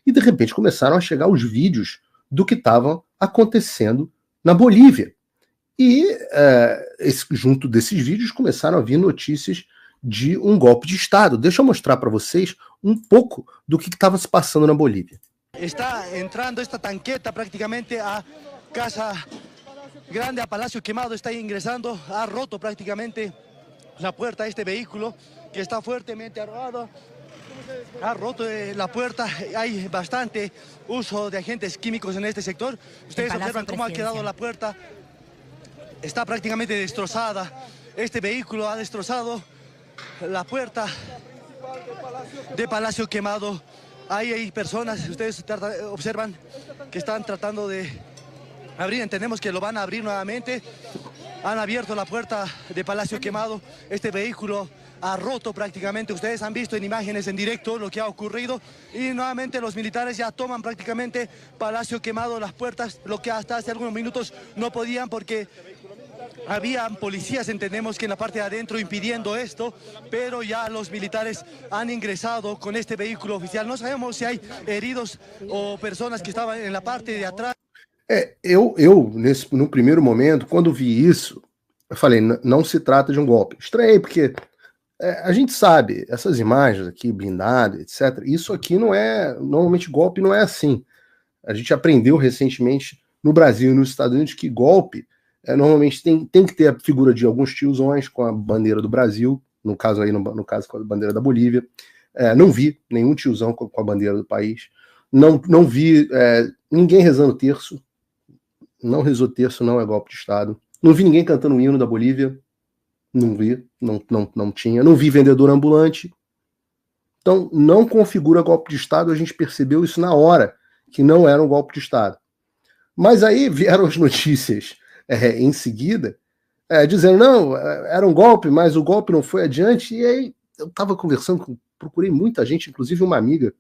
e de repente começaram a chegar os vídeos do que estava acontecendo na Bolívia. E junto desses vídeos começaram a vir notícias de um golpe de Estado. Deixa eu mostrar para vocês um pouco do que estava se passando na Bolívia. Está entrando esta tanqueta prácticamente a Casa Grande, a Palacio Quemado, está ingresando, ha roto prácticamente la puerta a este vehículo que está fuertemente armado. Ha roto la puerta, hay bastante uso de agentes químicos en este sector. Ustedes observan cómo ha quedado la puerta, está prácticamente destrozada. Este vehículo ha destrozado la puerta de Palacio Quemado. Ahí hay personas, ustedes observan que están tratando de abrir, entendemos que lo van a abrir nuevamente. Han abierto la puerta de Palacio Quemado, este vehículo ha roto prácticamente, ustedes han visto en imágenes en directo lo que ha ocurrido y nuevamente los militares ya toman prácticamente Palacio Quemado, las puertas, lo que hasta hace algunos minutos no podían porque habían policías, entendemos que en la parte de adentro impidiendo esto, pero ya los militares han ingresado con este vehículo oficial. No sabemos si hay heridos o personas que estaban en la parte de atrás. No primeiro momento, quando vi isso, eu falei, não se trata de um golpe. Estranhei, porque a gente sabe, essas imagens aqui, blindado, etc., isso aqui não é, normalmente golpe não é assim. A gente aprendeu recentemente no Brasil e nos Estados Unidos que golpe normalmente tem que ter a figura de alguns tiozões com a bandeira do Brasil, no caso com a bandeira da Bolívia. Não vi nenhum tiozão com a bandeira do país. Não vi ninguém rezando terço. Não rezou terço, não é golpe de Estado. Não vi ninguém cantando o hino da Bolívia. Não vi, não tinha. Não vi vendedor ambulante. Então, não configura golpe de Estado. A gente percebeu isso na hora, que não era um golpe de Estado. Mas aí vieram as notícias em seguida, dizendo, não, era um golpe, mas o golpe não foi adiante. E aí eu estava conversando, procurei muita gente, inclusive uma amiga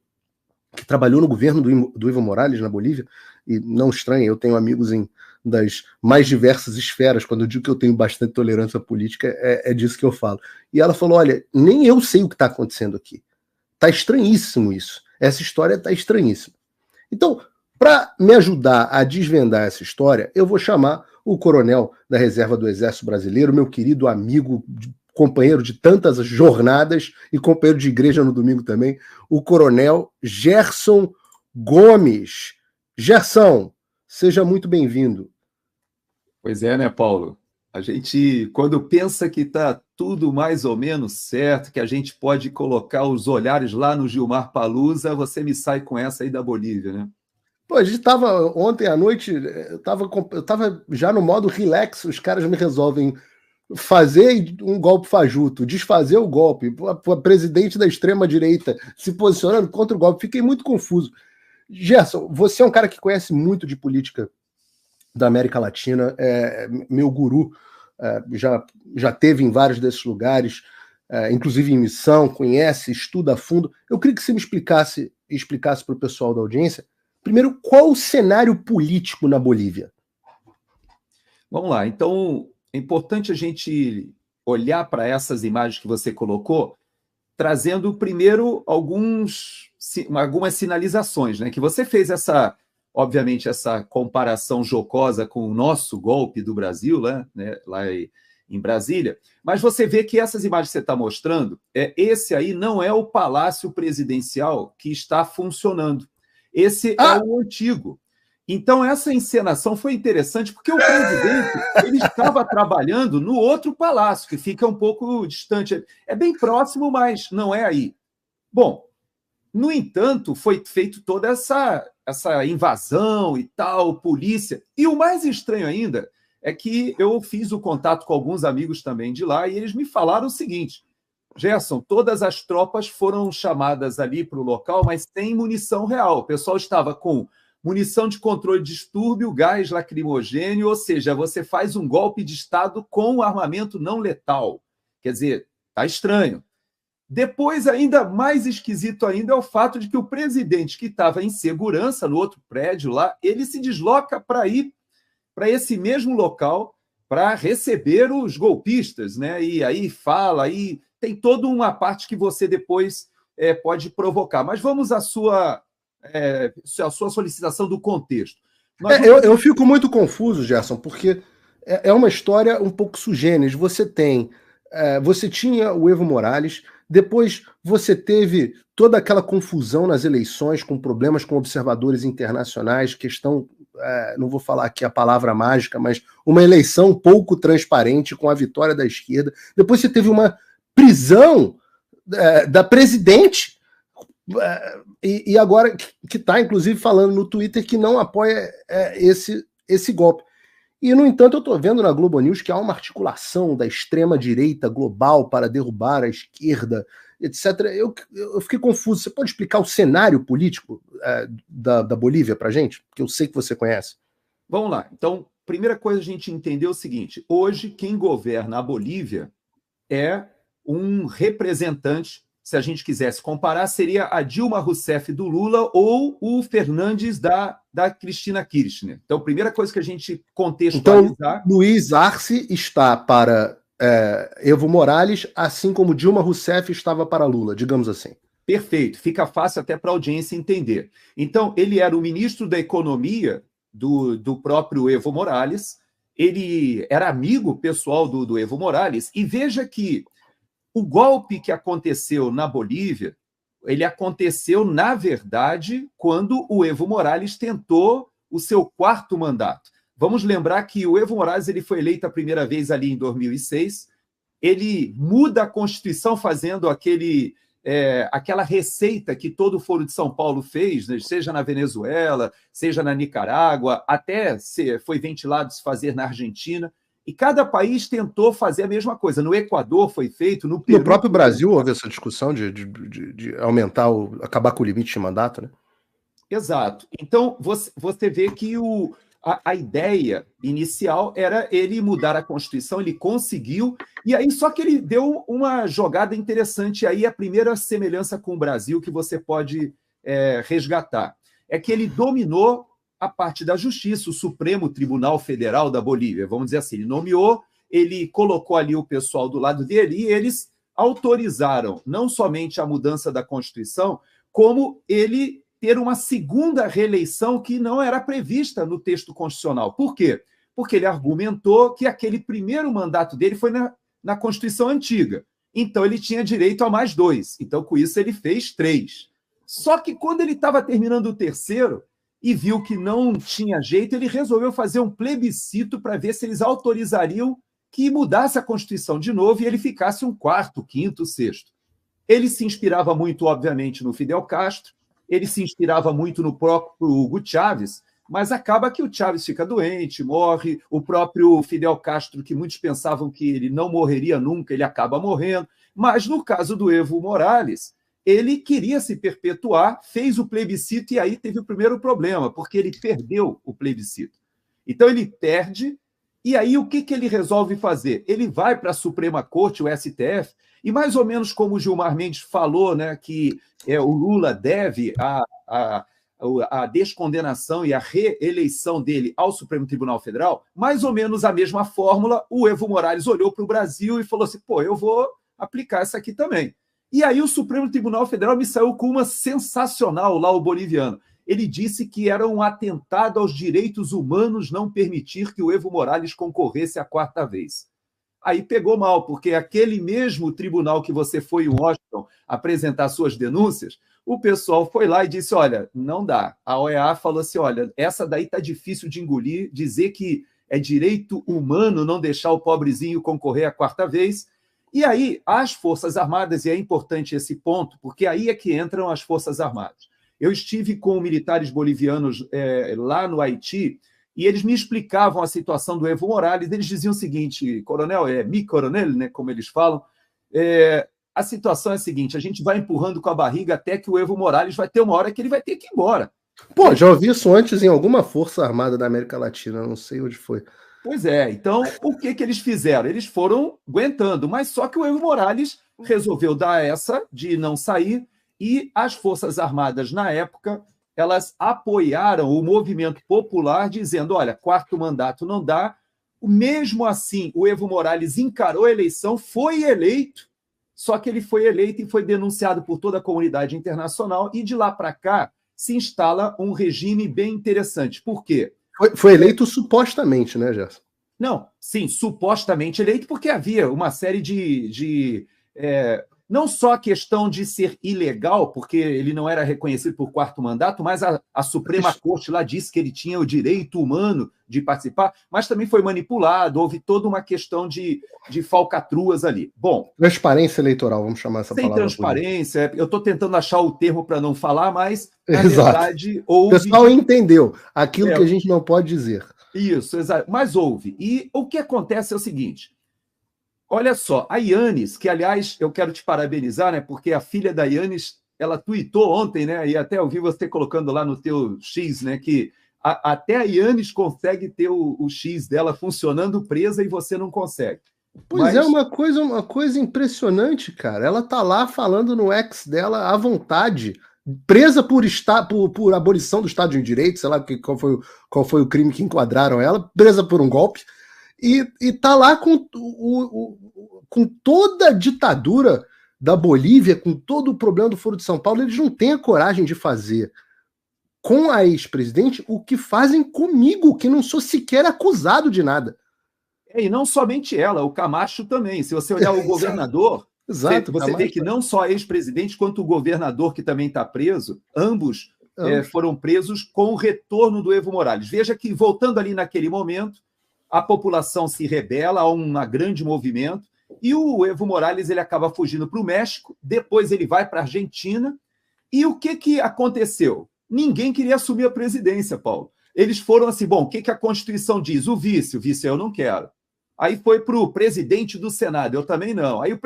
que trabalhou no governo do Evo Morales na Bolívia, e não estranhe, eu tenho amigos das mais diversas esferas. Quando eu digo que eu tenho bastante tolerância política, é disso que eu falo. E ela falou, olha, nem eu sei o que está acontecendo aqui. Está estranhíssimo isso. Essa história está estranhíssima. Então, para me ajudar a desvendar essa história, eu vou chamar o coronel da Reserva do Exército Brasileiro, meu querido amigo, companheiro de tantas jornadas e companheiro de igreja no domingo também, o coronel Gerson Gomes. Gerson, seja muito bem-vindo. Pois é, né, Paulo? A gente, quando pensa que está tudo mais ou menos certo, que a gente pode colocar os olhares lá no Gilmar Palusa, você me sai com essa aí da Bolívia, né? Pô, a gente estava ontem à noite, eu tava já no modo relax, os caras me resolvem fazer um golpe fajuto, desfazer o golpe, o presidente da extrema-direita se posicionando contra o golpe. Fiquei muito confuso. Gerson, você é um cara que conhece muito de política da América Latina, meu guru, já teve em vários desses lugares, inclusive em missão, conhece, estuda a fundo. Eu queria que você me explicasse para o pessoal da audiência, primeiro, qual o cenário político na Bolívia? Vamos lá, então é importante a gente olhar para essas imagens que você colocou, trazendo primeiro algumas sinalizações, né? Que você fez obviamente, essa comparação jocosa com o nosso golpe do Brasil, né, lá em Brasília, mas você vê que essas imagens que você está mostrando, esse aí não é o Palácio Presidencial que está funcionando. Esse é o antigo. Então, essa encenação foi interessante, porque o presidente ele estava trabalhando no outro palácio, que fica um pouco distante. É bem próximo, mas não é aí. Bom, no entanto, foi feito toda essa invasão e tal, polícia. E o mais estranho ainda é que eu fiz o contato com alguns amigos também de lá, e eles me falaram o seguinte: Gerson, todas as tropas foram chamadas ali para o local, mas sem munição real. O pessoal estava com munição de controle de distúrbio, gás lacrimogênio, ou seja, você faz um golpe de Estado com armamento não letal. Quer dizer, está estranho. Depois, ainda mais esquisito ainda, é o fato de que o presidente, que estava em segurança no outro prédio lá, ele se desloca para ir para esse mesmo local para receber os golpistas, né? E aí fala, aí tem toda uma parte que você depois pode provocar. Mas vamos à sua a sua solicitação do contexto. Eu fico muito confuso, Gerson, porque é uma história um pouco sugênis. Você tinha o Evo Morales, depois você teve toda aquela confusão nas eleições, com problemas com observadores internacionais, questão, não vou falar aqui a palavra mágica, mas uma eleição pouco transparente com a vitória da esquerda. Depois você teve uma prisão da presidente, e agora que está, inclusive, falando no Twitter que não apoia esse golpe. E, no entanto, eu estou vendo na Globo News que há uma articulação da extrema-direita global para derrubar a esquerda, etc. Eu fiquei confuso. Você pode explicar o cenário político da Bolívia para a gente? Porque eu sei que você conhece. Vamos lá. Então, primeira coisa a gente entender é o seguinte. Hoje, quem governa a Bolívia é um representante, se a gente quisesse comparar, seria a Dilma Rousseff do Lula ou o Fernandes da Cristina Kirchner. Então, primeira coisa que a gente contextualizar... Então, Luiz Arce está para Evo Morales, assim como Dilma Rousseff estava para Lula, digamos assim. Perfeito, fica fácil até para a audiência entender. Então, ele era o ministro da Economia do próprio Evo Morales, ele era amigo pessoal do Evo Morales, e veja que o golpe que aconteceu na Bolívia, ele aconteceu, na verdade, quando o Evo Morales tentou o seu 4º mandato. Vamos lembrar que o Evo Morales ele foi eleito a primeira vez ali em 2006, ele muda a Constituição fazendo aquela receita que todo o Foro de São Paulo fez, né, seja na Venezuela, seja na Nicarágua, até foi ventilado se fazer na Argentina. E cada país tentou fazer a mesma coisa. No Equador foi feito, no Peru... No próprio Brasil houve essa discussão de aumentar, acabar com o limite de mandato, né? Exato. Então, você vê que a ideia inicial era ele mudar a Constituição, ele conseguiu, e aí só que ele deu uma jogada interessante, aí a primeira semelhança com o Brasil que você pode resgatar, é que ele dominou a parte da justiça, o Supremo Tribunal Federal da Bolívia, vamos dizer assim, ele nomeou, ele colocou ali o pessoal do lado dele e eles autorizaram não somente a mudança da Constituição, como ele ter uma segunda reeleição que não era prevista no texto constitucional. Por quê? Porque ele argumentou que aquele primeiro mandato dele foi na Constituição antiga, então ele tinha direito a mais 2, então com isso ele fez 3. Só que quando ele estava terminando o terceiro, e viu que não tinha jeito, ele resolveu fazer um plebiscito para ver se eles autorizariam que mudasse a Constituição de novo e ele ficasse um 4º, 5º, 6º. Ele se inspirava muito, obviamente, no Fidel Castro, ele se inspirava muito no próprio Hugo Chávez, mas acaba que o Chávez fica doente, morre, o próprio Fidel Castro, que muitos pensavam que ele não morreria nunca, ele acaba morrendo, mas no caso do Evo Morales... ele queria se perpetuar, fez o plebiscito e aí teve o primeiro problema, porque ele perdeu o plebiscito. Então ele perde, e aí o que ele resolve fazer? Ele vai para a Suprema Corte, o STF, e mais ou menos como o Gilmar Mendes falou, né, que o Lula deve a descondenação e a reeleição dele ao Supremo Tribunal Federal, mais ou menos a mesma fórmula, o Evo Morales olhou para o Brasil e falou assim, eu vou aplicar essa aqui também. E aí o Supremo Tribunal Federal me saiu com uma sensacional lá, o boliviano. Ele disse que era um atentado aos direitos humanos não permitir que o Evo Morales concorresse a 4ª vez. Aí pegou mal, porque aquele mesmo tribunal que você foi em Washington apresentar suas denúncias, o pessoal foi lá e disse, olha, não dá. A OEA falou assim, olha, essa daí está difícil de engolir, dizer que é direito humano não deixar o pobrezinho concorrer a 4ª vez. E aí, as Forças Armadas, e é importante esse ponto, porque aí é que entram as Forças Armadas. Eu estive com militares bolivianos lá no Haiti, e eles me explicavam a situação do Evo Morales, eles diziam o seguinte, coronel, mi coronel, né, como eles falam, a situação é a seguinte, a gente vai empurrando com a barriga até que o Evo Morales vai ter uma hora que ele vai ter que ir embora. Já ouvi isso antes em alguma Força Armada da América Latina, não sei onde foi. Pois é, então o que eles fizeram? Eles foram aguentando, mas só que o Evo Morales resolveu dar essa de não sair e as Forças Armadas, na época, elas apoiaram o movimento popular dizendo, olha, 4º mandato não dá. Mesmo assim, o Evo Morales encarou a eleição, foi eleito, só que ele foi eleito e foi denunciado por toda a comunidade internacional e de lá para cá se instala um regime bem interessante. Por quê? Foi eleito supostamente, né, Gerson? Não, sim, supostamente eleito, porque havia uma série não só a questão de ser ilegal, porque ele não era reconhecido por quarto mandato, mas a Suprema Corte lá disse que ele tinha o direito humano de participar, mas também foi manipulado, houve toda uma questão de falcatruas ali. Bom, transparência eleitoral, vamos chamar essa palavra. Sem transparência, eu estou tentando achar o termo para não falar, mas, na Exato. verdade, houve... O pessoal entendeu aquilo que a gente não pode dizer. Isso, exato. Mas houve. E o que acontece é o seguinte... Olha só, a Yannis, que, aliás, eu quero te parabenizar, né? Porque a filha da Yannis, ela tweetou ontem, né? E até eu vi você colocando lá no teu X, né? Que até a Yannis consegue ter o X dela funcionando presa e você não consegue. Pois é, uma coisa impressionante, cara. Ela tá lá falando no X dela à vontade, presa por abolição do Estado de Direito, sei lá qual foi o crime que enquadraram ela, presa por um golpe. E tá lá com toda a ditadura da Bolívia, com todo o problema do Foro de São Paulo, eles não têm a coragem de fazer com a ex-presidente o que fazem comigo, que não sou sequer acusado de nada. E não somente ela, o Camacho também. Se você olhar o governador, Exato, você vê que não só a ex-presidente quanto o governador, que também está preso, ambos foram presos com o retorno do Evo Morales. Veja que, voltando ali naquele momento, a população se rebela, há um grande movimento, e o Evo Morales ele acaba fugindo para o México, depois ele vai para a Argentina, e o que aconteceu? Ninguém queria assumir a presidência, Paulo. Eles foram assim, bom, o que a Constituição diz? O vice eu não quero. Aí foi para o presidente do Senado, eu também não. Aí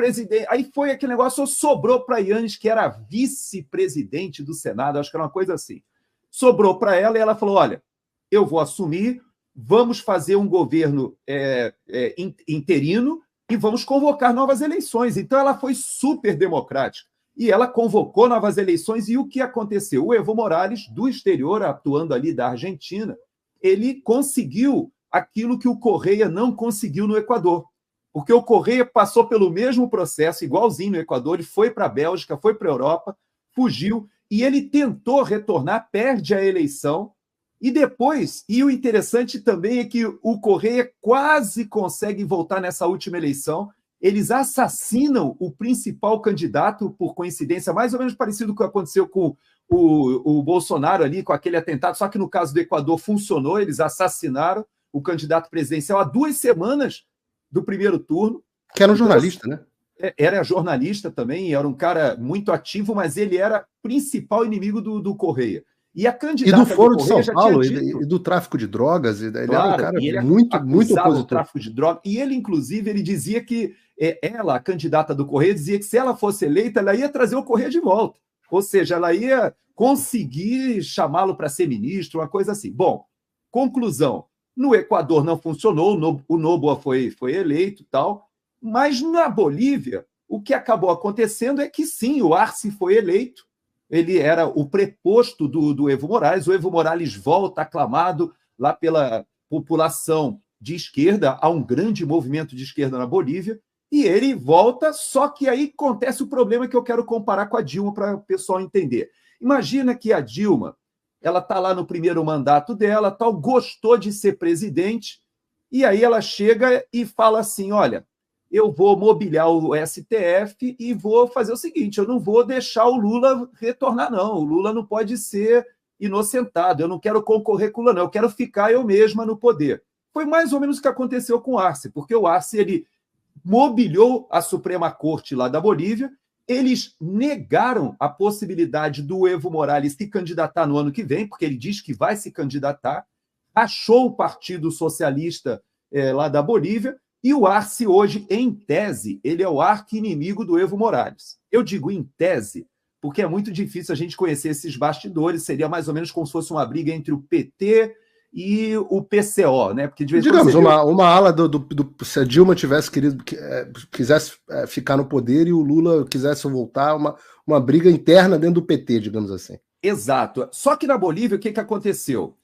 foi aquele negócio, sobrou para a Yannis, que era vice-presidente do Senado, acho que era uma coisa assim. Sobrou para ela e ela falou, olha, eu vou assumir, vamos fazer um governo interino e vamos convocar novas eleições. Então, ela foi super democrática. E ela convocou novas eleições. E o que aconteceu? O Evo Morales, do exterior, atuando ali da Argentina, ele conseguiu aquilo que o Correia não conseguiu no Equador. Porque o Correia passou pelo mesmo processo, igualzinho no Equador, ele foi para a Bélgica, foi para a Europa, fugiu, e ele tentou retornar, perde a eleição. E depois, e o interessante também é que o Correia quase consegue voltar nessa última eleição, eles assassinam o principal candidato, por coincidência, mais ou menos parecido com o que aconteceu com o Bolsonaro ali, com aquele atentado, só que no caso do Equador funcionou, eles assassinaram o candidato presidencial há 2 semanas do primeiro turno. Que era um jornalista, né? Era jornalista também, era um cara muito ativo, mas ele era principal inimigo do Correia. E a candidata do Foro de São Paulo e do tráfico de drogas, ele claro, era um cara ele muito opositor. O tráfico de drogas, e ele, inclusive, ele dizia que ela, a candidata do Correia, dizia que se ela fosse eleita, ela ia trazer o Correia de volta. Ou seja, ela ia conseguir chamá-lo para ser ministro, uma coisa assim. Bom, conclusão, no Equador não funcionou, o Noboa foi eleito e tal, mas na Bolívia, o que acabou acontecendo é que sim, o Arce foi eleito, ele era o preposto do Evo Morales, o Evo Morales volta aclamado lá pela população de esquerda, há um grande movimento de esquerda na Bolívia, e ele volta, só que aí acontece o problema que eu quero comparar com a Dilma para o pessoal entender. Imagina que a Dilma, ela está lá no primeiro mandato dela, tal, gostou de ser presidente, e aí ela chega e fala assim, olha, eu vou mobiliar o STF e vou fazer o seguinte, eu não vou deixar o Lula retornar, não. O Lula não pode ser inocentado, eu não quero concorrer com o Lula, não. Eu quero ficar eu mesma no poder. Foi mais ou menos o que aconteceu com o Arce, porque o Arce ele mobiliou a Suprema Corte lá da Bolívia, eles negaram a possibilidade do Evo Morales se candidatar no ano que vem, porque ele diz que vai se candidatar, achou o Partido Socialista lá da Bolívia, e o Arce hoje, em tese, ele é o arqui-inimigo do Evo Morales. Eu digo em tese, porque é muito difícil a gente conhecer esses bastidores, seria mais ou menos como se fosse uma briga entre o PT e o PCO, né? Porque de vez digamos, uma ala se a Dilma quisesse ficar no poder e o Lula quisesse voltar, uma briga interna dentro do PT, digamos assim. Exato. Só que na Bolívia, o que aconteceu?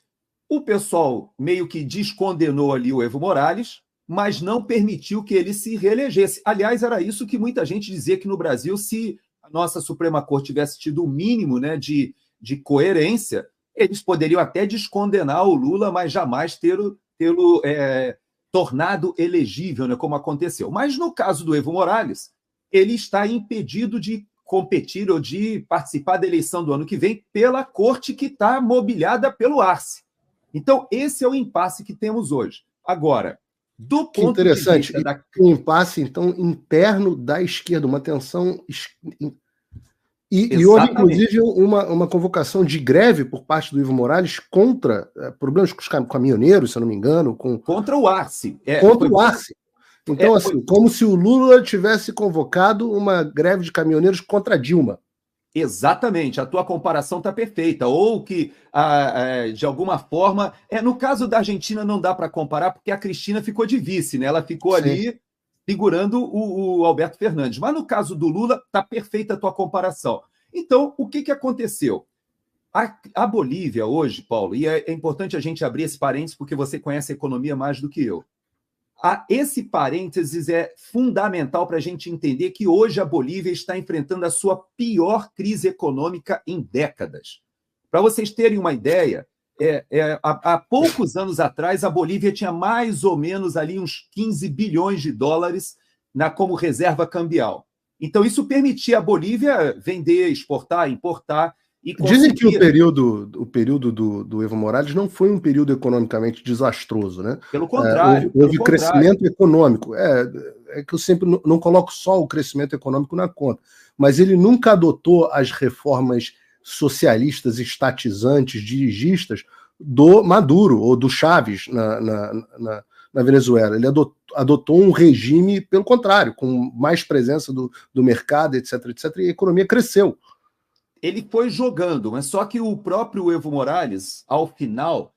O pessoal meio que descondenou ali o Evo Morales, mas não permitiu que ele se reelegesse. Aliás, era isso que muita gente dizia que no Brasil, se a nossa Suprema Corte tivesse tido o mínimo, né, de de coerência, eles poderiam até descondenar o Lula, mas jamais tê-lo tornado elegível, né, como aconteceu. Mas no caso do Evo Morales, ele está impedido de competir ou de participar da eleição do ano que vem pela corte que está mobiliada pelo Arce. Então, esse é o impasse que temos hoje. Agora, do que ponto interessante, de vista um impasse, então, interno da esquerda, uma tensão... E houve, inclusive, uma convocação de greve por parte do Evo Morales contra problemas com os caminhoneiros, se eu não me engano. Contra o Arce. Contra o Arce. Então, assim, como se o Lula tivesse convocado uma greve de caminhoneiros contra a Dilma. Exatamente, a tua comparação está perfeita. Ou que, de alguma forma... no caso da Argentina não dá para comparar, porque a Cristina ficou de vice, né? Ela ficou ali segurando o Alberto Fernandes. Mas no caso do Lula, está perfeita a tua comparação. Então, o que aconteceu? A Bolívia hoje, Paulo, e é importante a gente abrir esse parênteses, porque você conhece a economia mais do que eu. Esse parênteses é fundamental para a gente entender que hoje a Bolívia está enfrentando a sua pior crise econômica em décadas. Para vocês terem uma ideia, há poucos anos atrás, a Bolívia tinha mais ou menos ali uns 15 bilhões de dólares como reserva cambial. Então, isso permitia a Bolívia vender, exportar, importar. E dizem que o período do Evo Morales não foi um período economicamente desastroso, né? Pelo contrário. Houve crescimento econômico. É que eu sempre não coloco só o crescimento econômico na conta, mas ele nunca adotou as reformas socialistas, estatizantes, dirigistas do Maduro ou do Chávez na Venezuela. Ele adotou um regime, pelo contrário, com mais presença do mercado, etc., e a economia cresceu. Ele foi jogando, mas só que o próprio Evo Morales, ao final,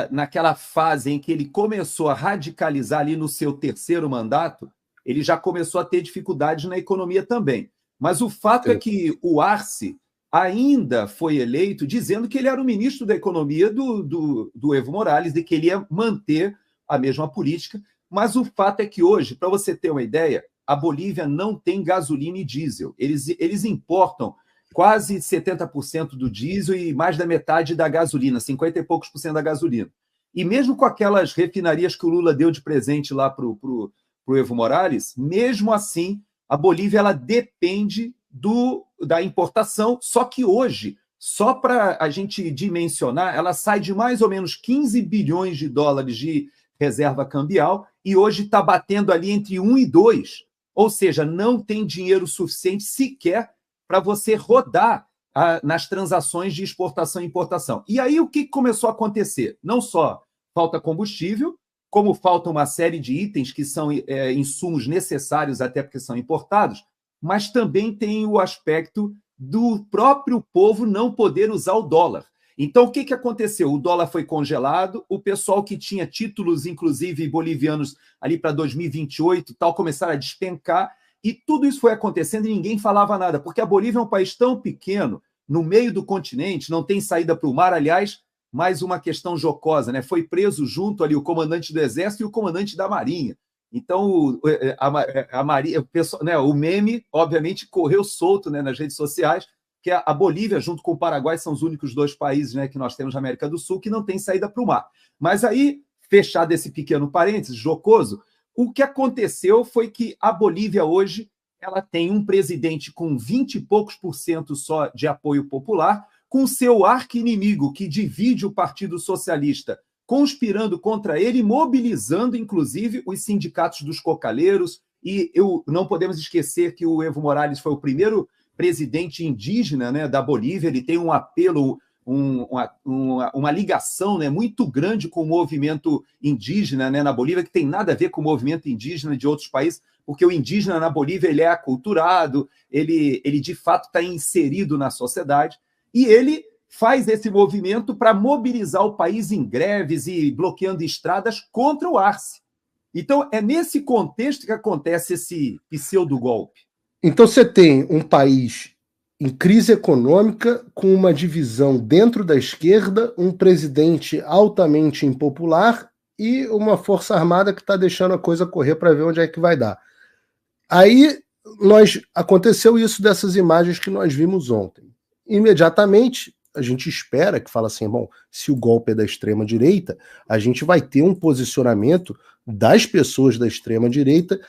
naquela fase em que ele começou a radicalizar ali no seu terceiro mandato, ele já começou a ter dificuldades na economia também. Mas o fato é que o Arce ainda foi eleito dizendo que ele era o ministro da economia do Evo Morales e que ele ia manter a mesma política. Mas o fato é que hoje, para você ter uma ideia, a Bolívia não tem gasolina e diesel. Eles importam quase 70% do diesel e mais da metade da gasolina, 50 e poucos por cento da gasolina. E mesmo com aquelas refinarias que o Lula deu de presente lá para o Evo Morales, mesmo assim, a Bolívia ela depende da importação, só que hoje, só para a gente dimensionar, ela sai de mais ou menos 15 bilhões de dólares de reserva cambial e hoje está batendo ali entre 1 e 2, ou seja, não tem dinheiro suficiente sequer para você rodar nas transações de exportação e importação. E aí o que começou a acontecer? Não só falta combustível, como falta uma série de itens que são insumos necessários até porque são importados, mas também tem o aspecto do próprio povo não poder usar o dólar. Então, o que aconteceu? O dólar foi congelado, o pessoal que tinha títulos, inclusive bolivianos, ali para 2028 tal, começaram a despencar, e tudo isso foi acontecendo e ninguém falava nada, porque a Bolívia é um país tão pequeno, no meio do continente, não tem saída para o mar. Aliás, mais uma questão jocosa, né? Foi preso junto ali o comandante do Exército e o comandante da Marinha. Então, a Marinha, o meme, obviamente, correu solto, né, nas redes sociais, que a Bolívia, junto com o Paraguai, são os únicos dois países, né, que nós temos na América do Sul que não tem saída para o mar. Mas aí, fechado esse pequeno parênteses jocoso, o que aconteceu foi que a Bolívia hoje ela tem um presidente com 20 e poucos por cento só de apoio popular, com seu arqui-inimigo, que divide o Partido Socialista, conspirando contra ele, mobilizando, inclusive, os sindicatos dos cocaleiros. E não podemos esquecer que o Evo Morales foi o primeiro presidente indígena, né, da Bolívia. Ele tem um apelo, uma ligação, né, muito grande com o movimento indígena, né, na Bolívia, que tem nada a ver com o movimento indígena de outros países, porque o indígena na Bolívia ele é aculturado, ele de fato está inserido na sociedade, e ele faz esse movimento para mobilizar o país em greves e bloqueando estradas contra o Arce. Então, é nesse contexto que acontece esse pseudo-golpe. Então, você tem um país em crise econômica, com uma divisão dentro da esquerda, um presidente altamente impopular e uma força armada que está deixando a coisa correr para ver onde é que vai dar. Aí aconteceu isso dessas imagens que nós vimos ontem. imediatamente a gente espera que fala assim, bom, se o golpe é da extrema-direita, a gente vai ter um posicionamento das pessoas da extrema-direita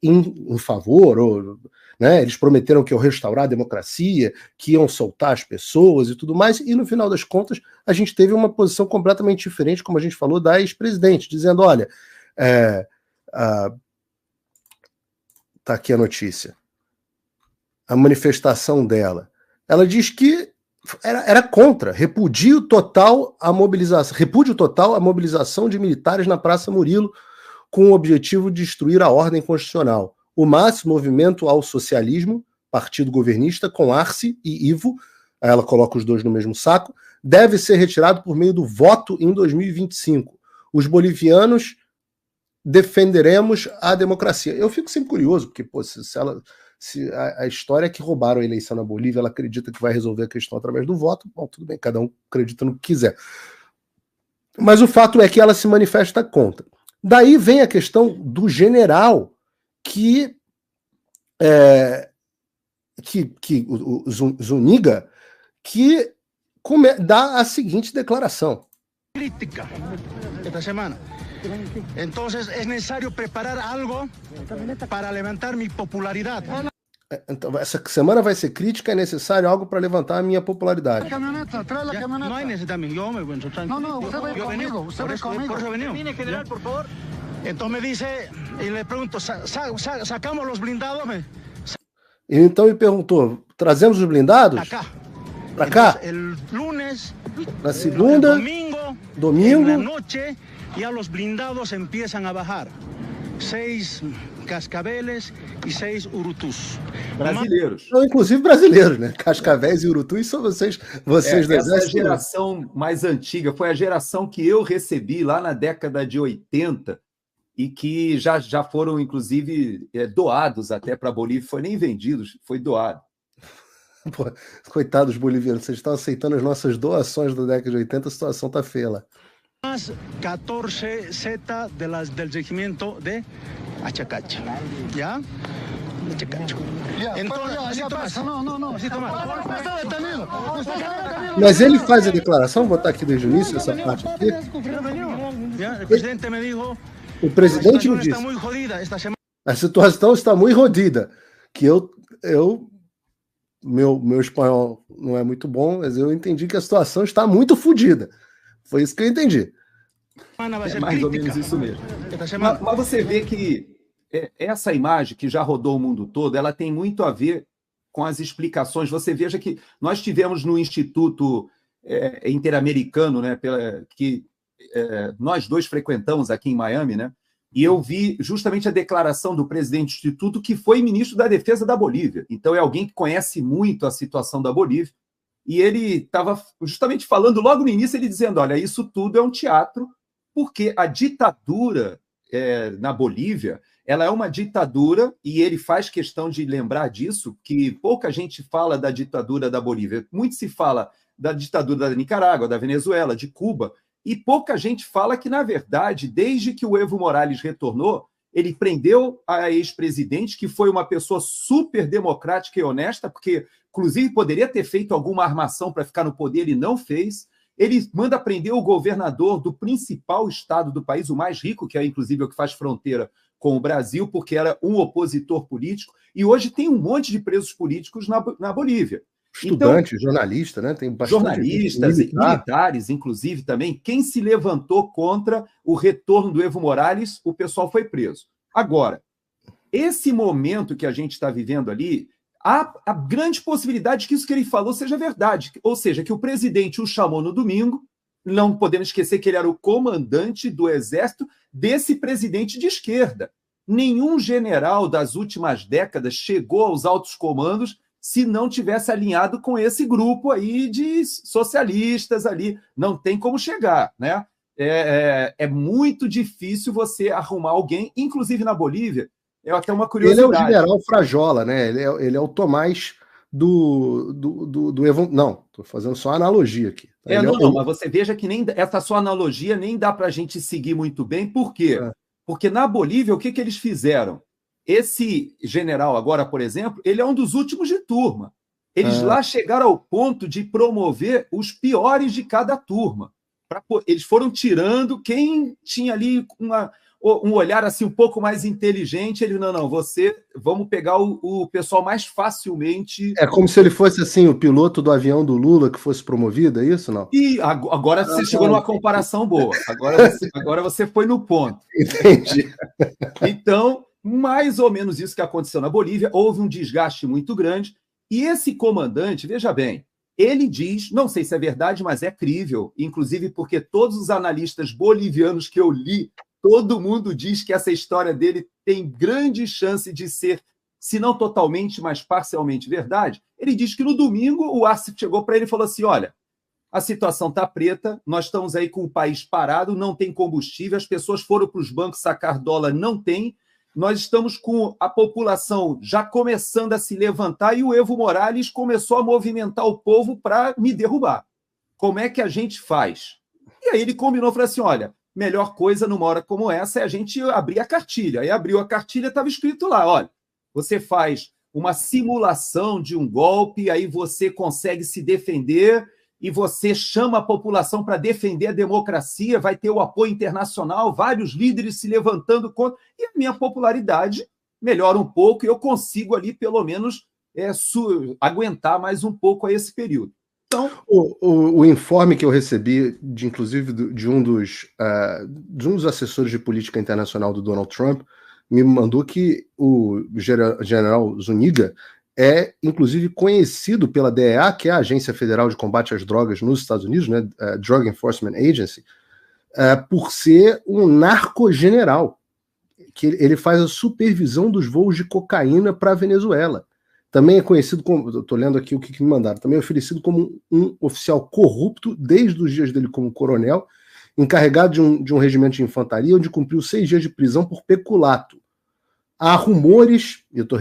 em favor, ou, né, eles prometeram que iam restaurar a democracia, que iam soltar as pessoas e tudo mais, e no final das contas a gente teve uma posição completamente diferente, como a gente falou, da ex-presidente, dizendo, olha, tá aqui a notícia, a manifestação dela, ela diz que era contra, repúdio total a mobilização de militares na Praça Murilo com o objetivo de destruir a ordem constitucional. O MAS, Movimento ao Socialismo, partido governista, com Arce e Ivo, ela coloca os dois no mesmo saco, deve ser retirado por meio do voto em 2025. Os bolivianos defenderemos a democracia. Eu fico sempre curioso, porque pô, se a história é que roubaram a eleição na Bolívia, ela acredita que vai resolver a questão através do voto, bom, tudo bem, cada um acredita no que quiser. Mas o fato é que ela se manifesta contra. Daí vem a questão do general que o Zuniga, que dá a seguinte declaração. Crítica esta semana. Entonces es necesario preparar algo para levantar mi popularidad. Então, essa semana vai ser crítica, é necessário algo para levantar a minha popularidade. Traz a camioneta. No hay necesidad, yo me encuentro tranquilo. No, usted va conmigo, usted va conmigo. Por eso he venido. Viene general, por favor. Entonces me dice, y le pregunto, ¿sacamos los blindados? Então me perguntou, trazemos os blindados? Para cá. El lunes, na segunda, domingo, en la noche, ya los blindados empiezan a bajar. 6 cascaveles e 6 urutus. Brasileiros. Não, inclusive brasileiros, né? Cascavéis e urutus são vocês do exército. Essa exército. Geração mais antiga, foi a geração que eu recebi lá na década de 80 e que já foram, inclusive, doados até para a Bolívia. Foi nem vendidos, foi doado. Pô, coitados bolivianos, vocês estão aceitando as nossas doações da década de 80, a situação tá feia lá. 14 Z del regimiento de Achacacho. ¿Ya? Achacacho. Entonces, no. Está detenido. Mas ele faz a declaração, vou botar aqui desde o início essa parte aqui. O presidente me dijo, o presidente me disse, a situação está muito rodida, que meu espanhol não é muito bom, mas eu entendi que a situação está muito fodida. Foi isso que eu entendi. É mais ou menos isso mesmo. Mas você vê que essa imagem que já rodou o mundo todo, ela tem muito a ver com as explicações. Você veja que nós tivemos no Instituto Interamericano, né, que nós dois frequentamos aqui em Miami, né, e eu vi justamente a declaração do presidente do Instituto, que foi ministro da Defesa da Bolívia. Então é alguém que conhece muito a situação da Bolívia. E ele estava justamente falando logo no início, ele dizendo, olha, isso tudo é um teatro, porque a ditadura na Bolívia, ela é uma ditadura, e ele faz questão de lembrar disso, que pouca gente fala da ditadura da Bolívia. Muito se fala da ditadura da Nicarágua, da Venezuela, de Cuba, e pouca gente fala que, na verdade, desde que o Evo Morales retornou, ele prendeu a ex-presidente, que foi uma pessoa super democrática e honesta, porque, inclusive, poderia ter feito alguma armação para ficar no poder, ele não fez. Ele manda prender o governador do principal estado do país, o mais rico, que é, inclusive, o que faz fronteira com o Brasil, porque era um opositor político. E hoje tem um monte de presos políticos na Bolívia. Estudantes, então, jornalistas, né? Tem bastante jornalistas, militares, inclusive, também. Quem se levantou contra o retorno do Evo Morales, o pessoal foi preso. Agora, esse momento que a gente está vivendo ali, há a grande possibilidade que isso que ele falou seja verdade. Ou seja, que o presidente o chamou no domingo, não podemos esquecer que ele era o comandante do exército desse presidente de esquerda. Nenhum general das últimas décadas chegou aos altos comandos se não tivesse alinhado com esse grupo aí de socialistas ali. Não tem como chegar, né? É muito difícil você arrumar alguém, inclusive na Bolívia, é até uma curiosidade. Ele é o general Frajola, né? Ele é o Tomás do Evo... Não, estou fazendo só analogia aqui. Mas você veja que nem essa sua analogia nem dá para a gente seguir muito bem. Por quê? Porque na Bolívia, o que eles fizeram? Esse general agora, por exemplo, ele é um dos últimos de turma. Eles lá chegaram ao ponto de promover os piores de cada turma. Eles foram tirando quem tinha ali um olhar assim um pouco mais inteligente. Ele, não, vamos pegar o pessoal mais facilmente. É como se ele fosse assim, o piloto do avião do Lula que fosse promovido, é isso, não? E agora você chegou numa comparação boa. Agora você foi no ponto. Entendi. Então, mais ou menos isso que aconteceu na Bolívia. Houve um desgaste muito grande. E esse comandante, veja bem, ele diz, não sei se é verdade, mas é crível, inclusive porque todos os analistas bolivianos que eu li, todo mundo diz que essa história dele tem grande chance de ser, se não totalmente, mas parcialmente verdade. Ele diz que no domingo o Arce chegou para ele e falou assim, olha, a situação está preta, nós estamos aí com o país parado, não tem combustível, as pessoas foram para os bancos sacar dólar, não tem, nós estamos com a população já começando a se levantar e o Evo Morales começou a movimentar o povo para me derrubar. Como é que a gente faz? E aí ele combinou, falou assim, olha, melhor coisa numa hora como essa é a gente abrir a cartilha. Aí abriu a cartilha, estava escrito lá, olha, você faz uma simulação de um golpe, aí você consegue se defender e você chama a população para defender a democracia, vai ter o apoio internacional, vários líderes se levantando contra, e a minha popularidade melhora um pouco e eu consigo ali, pelo menos, aguentar mais um pouco a esse período. Então, o informe que eu recebi, inclusive de um dos assessores de política internacional do Donald Trump, me mandou que o general Zuniga é, inclusive, conhecido pela DEA, que é a Agência Federal de Combate às Drogas nos Estados Unidos, né, Drug Enforcement Agency, por ser um narcogeneral, que ele faz a supervisão dos voos de cocaína para a Venezuela. Também é conhecido como, estou lendo aqui o que me mandaram, também é oferecido como um oficial corrupto desde os dias dele como coronel, encarregado de um regimento de infantaria, onde cumpriu 6 dias de prisão por peculato. Há rumores, eu estou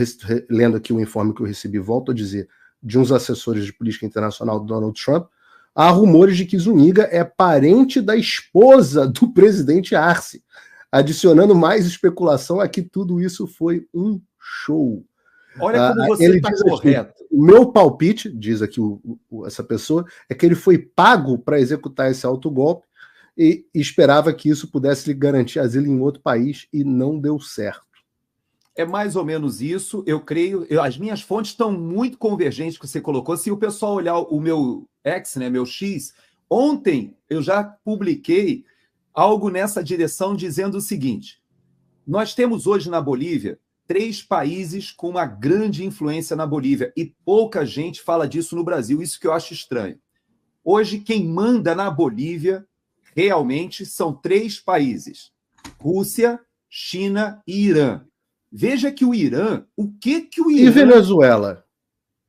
lendo aqui o informe que eu recebi, volto a dizer, de uns assessores de política internacional do Donald Trump, há rumores de que Zuniga é parente da esposa do presidente Arce, adicionando mais especulação a que tudo isso foi um show. Olha como você está correto. Aqui, o meu palpite, diz aqui essa pessoa, é que ele foi pago para executar esse autogolpe e esperava que isso pudesse lhe garantir asilo em outro país e não deu certo. É mais ou menos isso, eu creio. As minhas fontes estão muito convergentes que você colocou. Se o pessoal olhar o meu X, né, meu X, ontem eu já publiquei algo nessa direção dizendo o seguinte: nós temos hoje na Bolívia 3 países com uma grande influência na Bolívia e pouca gente fala disso no Brasil, isso que eu acho estranho. Hoje quem manda na Bolívia realmente são 3 países: Rússia, China e Irã. Veja que o Irã, o que o Irã... E Venezuela?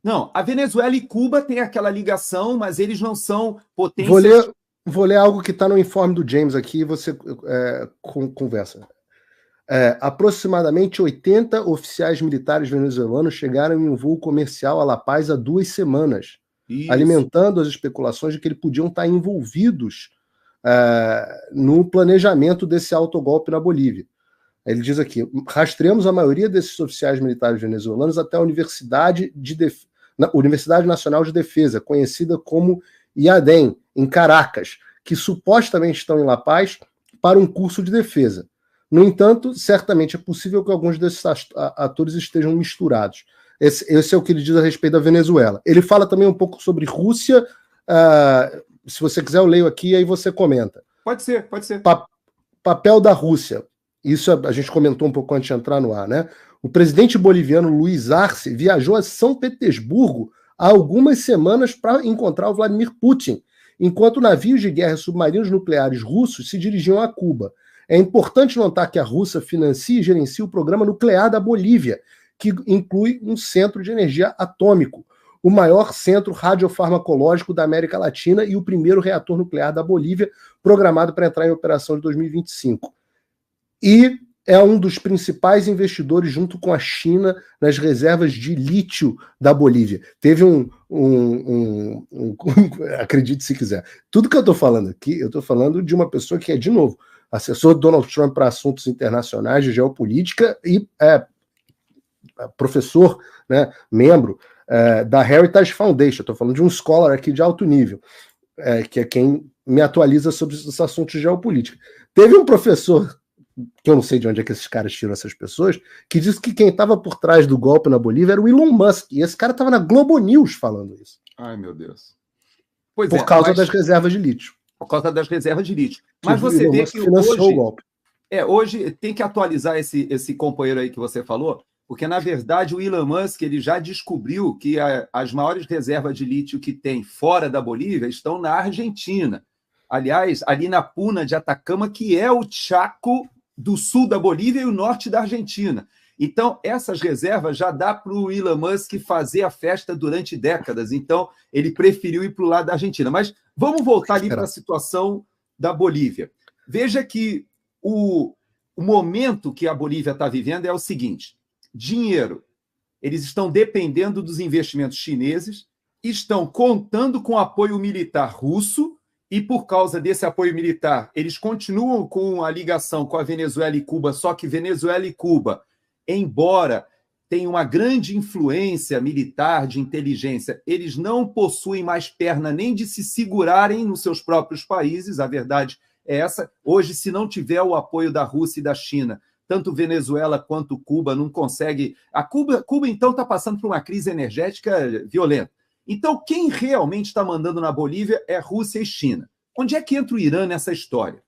Não, a Venezuela e Cuba têm aquela ligação, mas eles não são potências... Vou ler algo que está no informe do James aqui e você conversa. Aproximadamente 80 oficiais militares venezuelanos chegaram em um voo comercial a La Paz há 2 semanas, isso, alimentando as especulações de que eles podiam estar envolvidos no planejamento desse autogolpe na Bolívia. Ele diz aqui, rastreamos a maioria desses oficiais militares venezuelanos até a Universidade Nacional de Defesa, conhecida como IADEM, em Caracas, que supostamente estão em La Paz para um curso de defesa. No entanto, certamente é possível que alguns desses atores estejam misturados. Esse é o que ele diz a respeito da Venezuela. Ele fala também um pouco sobre Rússia. Se você quiser, eu leio aqui e aí você comenta. Pode ser, pode ser. Papel da Rússia. Isso a gente comentou um pouco antes de entrar no ar, né? O presidente boliviano Luiz Arce viajou a São Petersburgo há algumas semanas para encontrar o Vladimir Putin, enquanto navios de guerra submarinos nucleares russos se dirigiam a Cuba. É importante notar que a Rússia financia e gerencia o programa nuclear da Bolívia, que inclui um centro de energia atômico, o maior centro radiofarmacológico da América Latina e o primeiro reator nuclear da Bolívia, programado para entrar em operação em 2025. E é um dos principais investidores, junto com a China, nas reservas de lítio da Bolívia. Teve acredite se quiser. Tudo que eu estou falando aqui, eu estou falando de uma pessoa que é, de novo, assessor de Donald Trump para assuntos internacionais de geopolítica e professor, né, membro da Heritage Foundation. Estou falando de um scholar aqui de alto nível, que é quem me atualiza sobre esses assuntos de geopolítica. Teve um professor, que eu não sei de onde é que esses caras tiram essas pessoas, que disse que quem estava por trás do golpe na Bolívia era o Elon Musk, e esse cara estava na Globo News falando isso. Ai, meu Deus. Pois por causa das reservas de lítio. Por causa das reservas de lítio. Mas você vê que financiou o golpe. Hoje tem que atualizar esse companheiro aí que você falou, porque, na verdade, o Elon Musk ele já descobriu que as maiores reservas de lítio que tem fora da Bolívia estão na Argentina. Aliás, ali na Puna de Atacama, que é o Chaco do sul da Bolívia e o norte da Argentina. Então, essas reservas já dá para o Elon Musk fazer a festa durante décadas. Então, ele preferiu ir para o lado da Argentina. Mas vamos voltar ali para a situação da Bolívia. Veja que o momento que a Bolívia está vivendo é o seguinte: dinheiro. Eles estão dependendo dos investimentos chineses, estão contando com apoio militar russo, e por causa desse apoio militar, eles continuam com a ligação com a Venezuela e Cuba, só que Venezuela e Cuba, embora tenham uma grande influência militar de inteligência, eles não possuem mais perna nem de se segurarem nos seus próprios países, a verdade é essa. Hoje, se não tiver o apoio da Rússia e da China, tanto Venezuela quanto Cuba não consegue. Cuba então, está passando por uma crise energética violenta. Então, quem realmente está mandando na Bolívia é Rússia e China. Onde é que entra o Irã nessa história?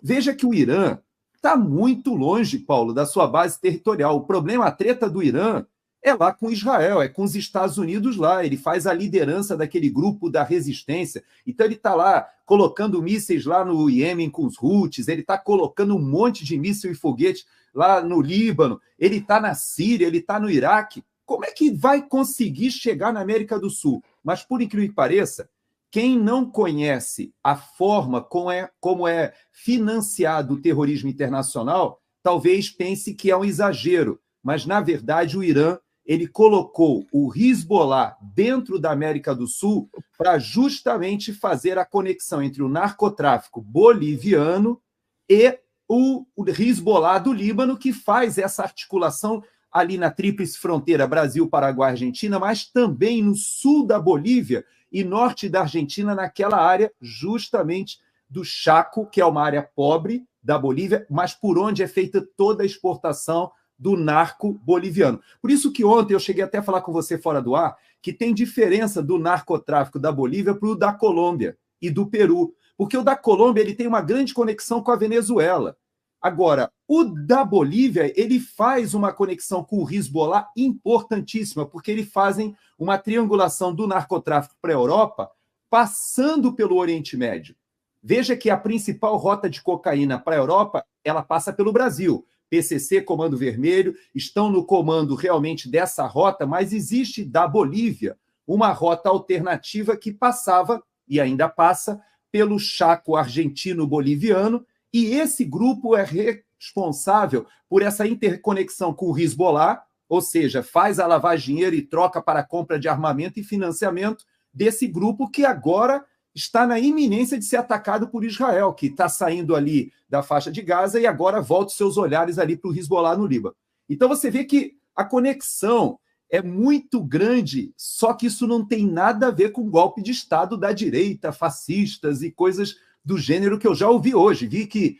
Veja que o Irã está muito longe, Paulo, da sua base territorial. O problema, a treta do Irã é lá com Israel, é com os Estados Unidos lá. Ele faz a liderança daquele grupo da resistência. Então, ele está lá colocando mísseis lá no Iêmen com os Houthis, ele está colocando um monte de míssil e foguete lá no Líbano, ele está na Síria, ele está no Iraque. Como é que vai conseguir chegar na América do Sul? Mas, por incrível que pareça, quem não conhece a forma como é financiado o terrorismo internacional, talvez pense que é um exagero. Mas, na verdade, o Irã ele colocou o Hezbollah dentro da América do Sul para justamente fazer a conexão entre o narcotráfico boliviano e o Hezbollah do Líbano, que faz essa articulação ali na tríplice fronteira Brasil, Paraguai, Argentina, mas também no sul da Bolívia e norte da Argentina, naquela área justamente do Chaco, que é uma área pobre da Bolívia, mas por onde é feita toda a exportação do narco boliviano. Por isso que ontem eu cheguei até a falar com você fora do ar, que tem diferença do narcotráfico da Bolívia para o da Colômbia e do Peru, porque o da Colômbia ele tem uma grande conexão com a Venezuela. Agora, o da Bolívia, ele faz uma conexão com o Hezbollah importantíssima, porque eles fazem uma triangulação do narcotráfico para a Europa, passando pelo Oriente Médio. Veja que a principal rota de cocaína para a Europa, ela passa pelo Brasil. PCC, Comando Vermelho, estão no comando realmente dessa rota, mas existe da Bolívia uma rota alternativa que passava, e ainda passa, pelo Chaco argentino-boliviano, e esse grupo é responsável por essa interconexão com o Hezbollah, ou seja, faz a lavagem de dinheiro e troca para a compra de armamento e financiamento desse grupo que agora está na iminência de ser atacado por Israel, que está saindo ali da faixa de Gaza e agora volta os seus olhares ali para o Hezbollah no Líbano. Então você vê que a conexão é muito grande, só que isso não tem nada a ver com o golpe de Estado da direita, fascistas e coisas do gênero que eu já ouvi hoje. Vi que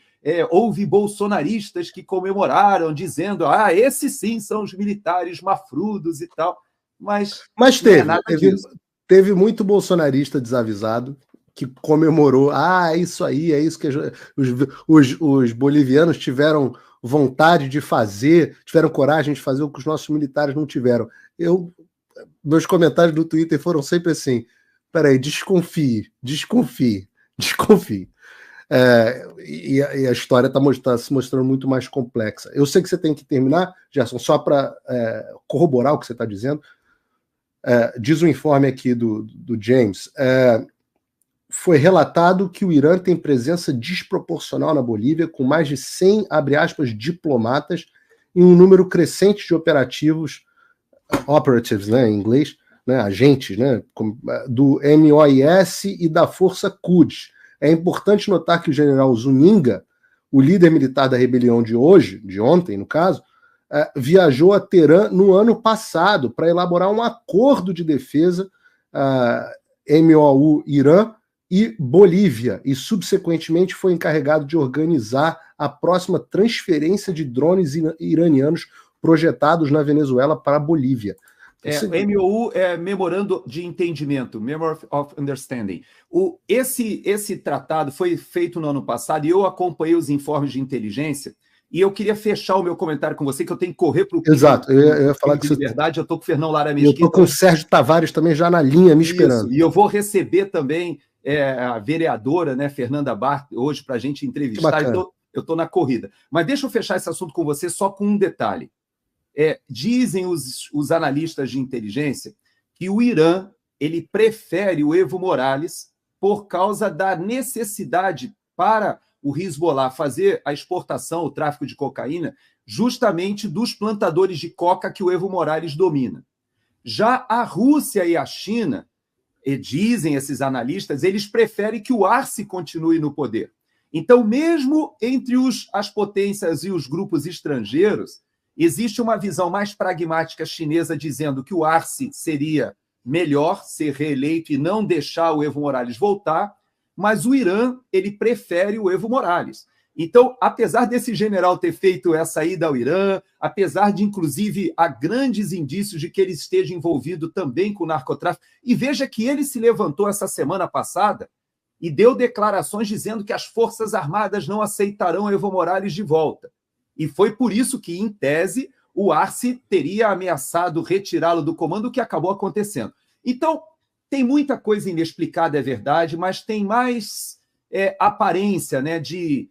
houve bolsonaristas que comemoraram, dizendo esses sim são os militares mafrudos e tal, mas teve muito bolsonarista desavisado que comemorou, é isso aí, é isso que os bolivianos tiveram vontade de fazer, tiveram coragem de fazer o que os nossos militares não tiveram. Meus comentários no Twitter foram sempre assim, peraí, desconfie. E a história está se mostrando muito mais complexa. Eu sei que você tem que terminar, Gerson, só para corroborar o que você está dizendo. Diz o informe aqui do James, foi relatado que o Irã tem presença desproporcional na Bolívia, com mais de 100, abre aspas, diplomatas e um número crescente de operativos, operatives, né, em inglês, né, agentes, né, do MOIS e da Força Quds. É importante notar que o general Zuniga, o líder militar da rebelião de ontem, no caso, viajou a Teherã no ano passado para elaborar um acordo de defesa MOU Irã e Bolívia, e subsequentemente foi encarregado de organizar a próxima transferência de drones iranianos projetados na Venezuela para a Bolívia. MOU é Memorando de Entendimento, Memorandum of Understanding. Esse tratado foi feito no ano passado e eu acompanhei os informes de inteligência e eu queria fechar o meu comentário com você, que eu tenho que correr para o Exato, eu ia falar de Liberdade, eu estou com o Fernão Lara Mesquita. Eu estou com o Sérgio Tavares também já na linha, me esperando. E eu vou receber também a vereadora, né, Fernanda Bart, hoje para a gente entrevistar, então eu estou na corrida. Mas deixa eu fechar esse assunto com você só com um detalhe. Dizem os analistas de inteligência que o Irã ele prefere o Evo Morales por causa da necessidade para o Hezbollah fazer a exportação, o tráfico de cocaína, justamente dos plantadores de coca que o Evo Morales domina. Já a Rússia e a China, dizem esses analistas, eles preferem que o Arce continue no poder. Então, mesmo entre as potências e os grupos estrangeiros, existe uma visão mais pragmática chinesa dizendo que o Arce seria melhor ser reeleito e não deixar o Evo Morales voltar, mas o Irã ele prefere o Evo Morales. Então, apesar desse general ter feito essa ida ao Irã, apesar de, inclusive, há grandes indícios de que ele esteja envolvido também com o narcotráfico, e veja que ele se levantou essa semana passada e deu declarações dizendo que as Forças Armadas não aceitarão Evo Morales de volta. E foi por isso que, em tese, o Arce teria ameaçado retirá-lo do comando, o que acabou acontecendo. Então, tem muita coisa inexplicada, é verdade, mas tem mais aparência, né, de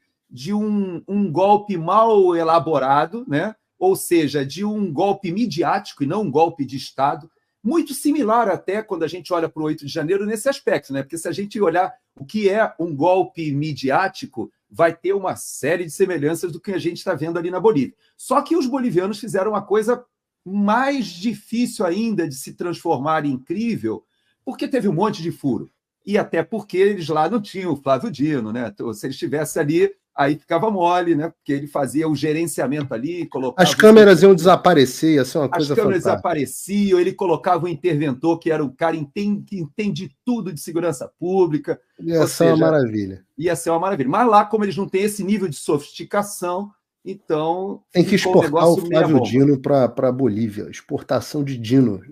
um golpe mal elaborado, né? Ou seja, de um golpe midiático e não um golpe de Estado, muito similar até quando a gente olha para o 8 de janeiro nesse aspecto, né? Porque se a gente olhar o que é um golpe midiático, vai ter uma série de semelhanças do que a gente está vendo ali na Bolívia. Só que os bolivianos fizeram uma coisa mais difícil ainda de se transformar em incrível, porque teve um monte de furo. E até porque eles lá não tinham o Flávio Dino, né? Então, se ele estivesse ali, aí ficava mole, né? Porque ele fazia o gerenciamento ali, colocava... As câmeras iam desaparecer, ia ser uma coisa fantástica. As câmeras desapareciam, ele colocava um interventor, que era um cara que entende tudo de segurança pública. Ia ser uma maravilha. Ia ser uma maravilha. Mas lá, como eles não têm esse nível de sofisticação, então... Tem que exportar o Flávio Dino para a Bolívia. Exportação de Dino.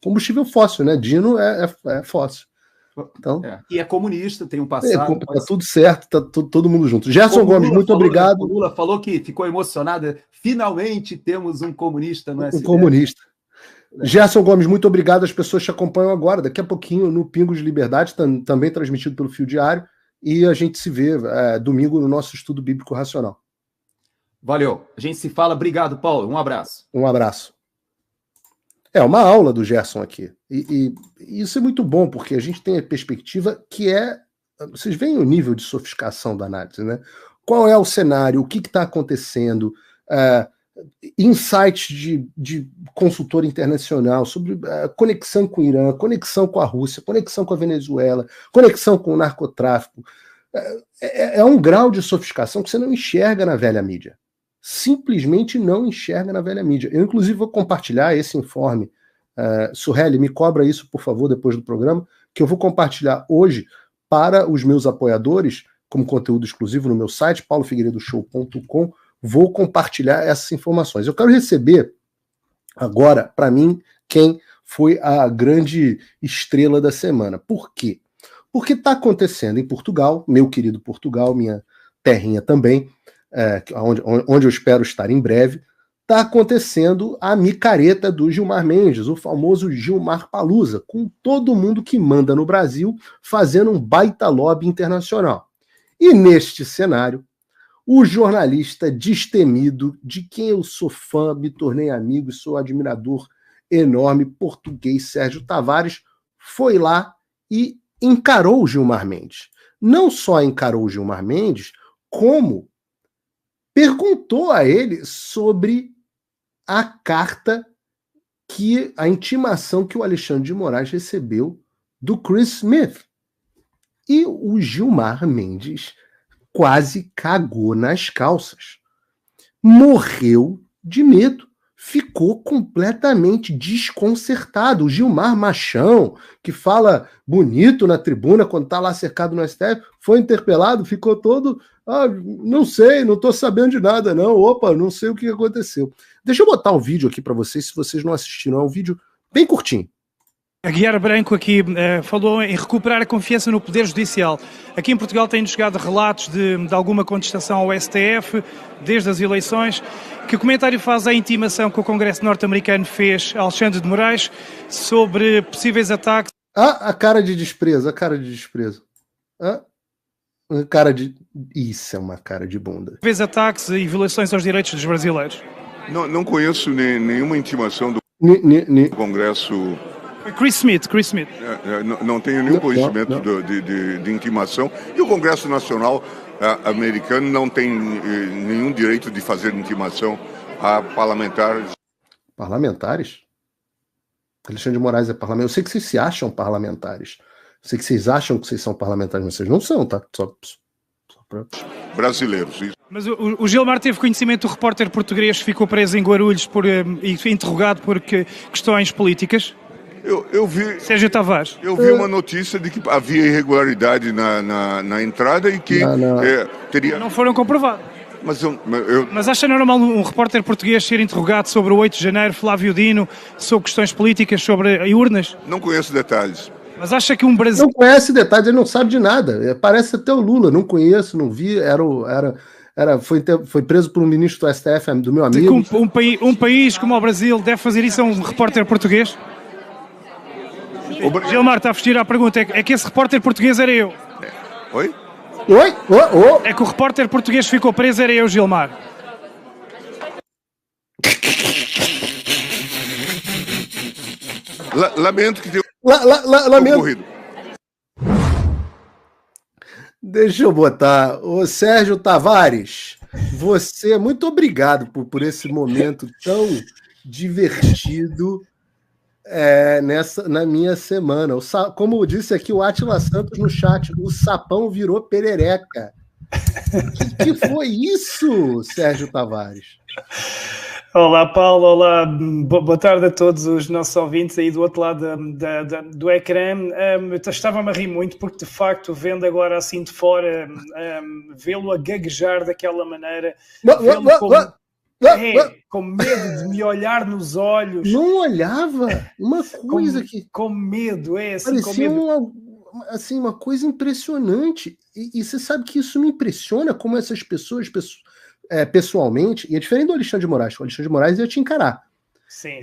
Combustível fóssil, né? Dino é fóssil. Então, E é comunista, tem um passado. Tá tudo certo, tá todo mundo junto. Gerson Gomes, muito obrigado. O Lula falou que ficou emocionado. Finalmente temos um comunista no STF. Um comunista. Gerson Gomes, muito obrigado. As pessoas te acompanham agora. Daqui a pouquinho no Pingos de Liberdade, também transmitido pelo Fio Diário. E a gente se vê domingo no nosso estudo bíblico racional. Valeu. A gente se fala. Obrigado, Paulo. Um abraço. Um abraço. É uma aula do Gerson aqui. E isso é muito bom, porque a gente tem a perspectiva que vocês veem o nível de sofisticação da análise, né? Qual é o cenário, o que está acontecendo, insights de consultor internacional sobre conexão com o Irã, conexão com a Rússia, conexão com a Venezuela, conexão com o narcotráfico. É um grau de sofisticação que você não enxerga na velha mídia. Simplesmente não enxerga na velha mídia. Eu, inclusive, vou compartilhar esse informe. Surreli, me cobra isso, por favor, depois do programa, que eu vou compartilhar hoje para os meus apoiadores, como conteúdo exclusivo no meu site, paulofigueiredoshow.com. Vou compartilhar essas informações. Eu quero receber agora, para mim, quem foi a grande estrela da semana. Por quê? Porque está acontecendo em Portugal, meu querido Portugal, minha terrinha também, onde eu espero estar em breve, está acontecendo a micareta do Gilmar Mendes, o famoso Gilmar Palusa, com todo mundo que manda no Brasil fazendo um baita lobby internacional. E neste cenário, o jornalista destemido, de quem eu sou fã, me tornei amigo e sou admirador enorme, português Sérgio Tavares, foi lá e encarou o Gilmar Mendes. Não só encarou o Gilmar Mendes, como perguntou a ele sobre a carta a intimação que o Alexandre de Moraes recebeu do Chris Smith. E o Gilmar Mendes quase cagou nas calças. Morreu de medo. Ficou completamente desconcertado. O Gilmar Machão, que fala bonito na tribuna quando está lá cercado no STF, foi interpelado, ficou todo... não sei, não estou sabendo de nada, não. Opa, não sei o que aconteceu. Deixa eu botar um vídeo aqui para vocês, se vocês não assistiram. É um vídeo bem curtinho. A Guiara Branco aqui falou em recuperar a confiança no Poder Judicial. Aqui em Portugal têm chegado relatos de alguma contestação ao STF, desde as eleições. Que comentário faz a intimação que o Congresso norte-americano fez a Alexandre de Moraes sobre possíveis ataques? A cara de desprezo, a cara de desprezo. Isso é uma cara de bunda. Possíveis ataques e violações aos direitos dos brasileiros. Não conheço nenhuma intimação do Congresso... Chris Smith. Não tenho nenhum conhecimento de intimação. E o Congresso Nacional americano não tem nenhum direito de fazer intimação a parlamentares. Parlamentares? Alexandre de Moraes é parlamentar. Eu sei que vocês se acham parlamentares. Eu sei que vocês acham que vocês são parlamentares, mas vocês não são, tá? Só pra... Brasileiros. Isso. Mas o Gilmar teve conhecimento do repórter português que ficou preso em Guarulhos e interrogado por questões políticas? Eu vi... Sérgio Tavares. Eu vi uma notícia de que havia irregularidade na entrada e que teria... Não foram comprovados. Mas acha normal um repórter português ser interrogado sobre o 8 de janeiro, Flávio Dino, sobre questões políticas, sobre urnas? Não conheço detalhes. Mas acha que um brasileiro... Não conhece detalhes, ele não sabe de nada. Parece até o Lula, não conheço, não vi, foi preso por um ministro do STF, do meu amigo. Um país como o Brasil deve fazer isso a um repórter português? Gilmar, está a vestir a pergunta. É que esse repórter português era eu. Oi? Oi? É que o repórter português ficou preso, era eu, Gilmar. Lamento que tenha ocorrido. Deixa eu botar. Ô Sérgio Tavares, você, muito obrigado por esse momento tão divertido na minha semana. Como disse aqui o Átila Santos no chat, o sapão virou perereca. Que foi isso, Sérgio Tavares? Olá, Paulo. Olá, boa tarde a todos os nossos ouvintes aí do outro lado do ecrã. Estava-me a rir muito porque, de facto, vendo agora assim de fora, vê-lo a gaguejar daquela maneira, com medo de me olhar nos olhos. Não olhava? Uma coisa com medo, assim, parecia com medo. uma coisa impressionante. E você sabe que isso me impressiona, como essas pessoas pessoalmente, e é diferente do Alexandre de Moraes. O Alexandre de Moraes ia te encarar. Sim.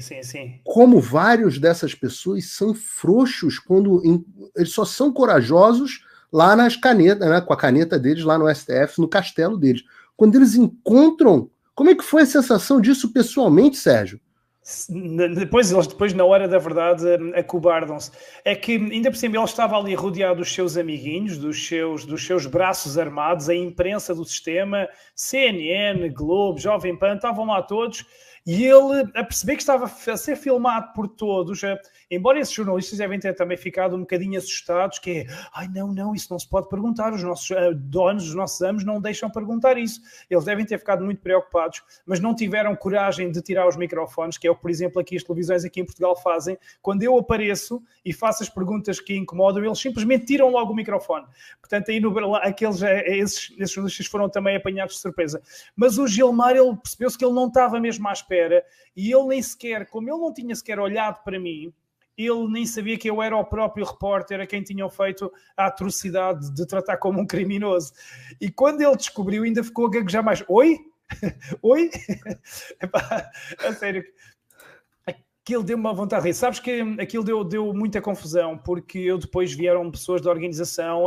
Como vários dessas pessoas são frouxos quando eles só são corajosos lá nas canetas, né, com a caneta deles lá no STF, no castelo deles. Quando eles encontram... Como é que foi a sensação disso pessoalmente, Sérgio? Depois, na hora da verdade, acobardam-se. É que, ainda por cima, ele estava ali rodeado dos seus amiguinhos, dos seus braços armados, a imprensa do sistema, CNN, Globo, Jovem Pan, estavam lá todos, e ele, a perceber que estava a ser filmado por todos, embora esses jornalistas devem ter também ficado um bocadinho assustados, que é, não, isso não se pode perguntar, os nossos donos, os nossos amos não deixam perguntar isso. Eles devem ter ficado muito preocupados, mas não tiveram coragem de tirar os microfones, que é o que, por exemplo, aqui as televisões aqui em Portugal fazem. Quando eu apareço e faço as perguntas que incomodam, eles simplesmente tiram logo o microfone. Portanto, aí esses jornalistas foram também apanhados de surpresa. Mas o Gilmar, ele percebeu-se que ele não estava mesmo à espera, e ele nem sequer, como ele não tinha sequer olhado para mim, ele nem sabia que eu era o próprio repórter a quem tinham feito a atrocidade de tratar como um criminoso. E quando ele descobriu, ainda ficou a gaguejar mais. Oi? Oi? Epá, a sério. Aquilo deu-me uma vontade de rir. Sabes que aquilo deu muita confusão, porque eu depois vieram pessoas da organização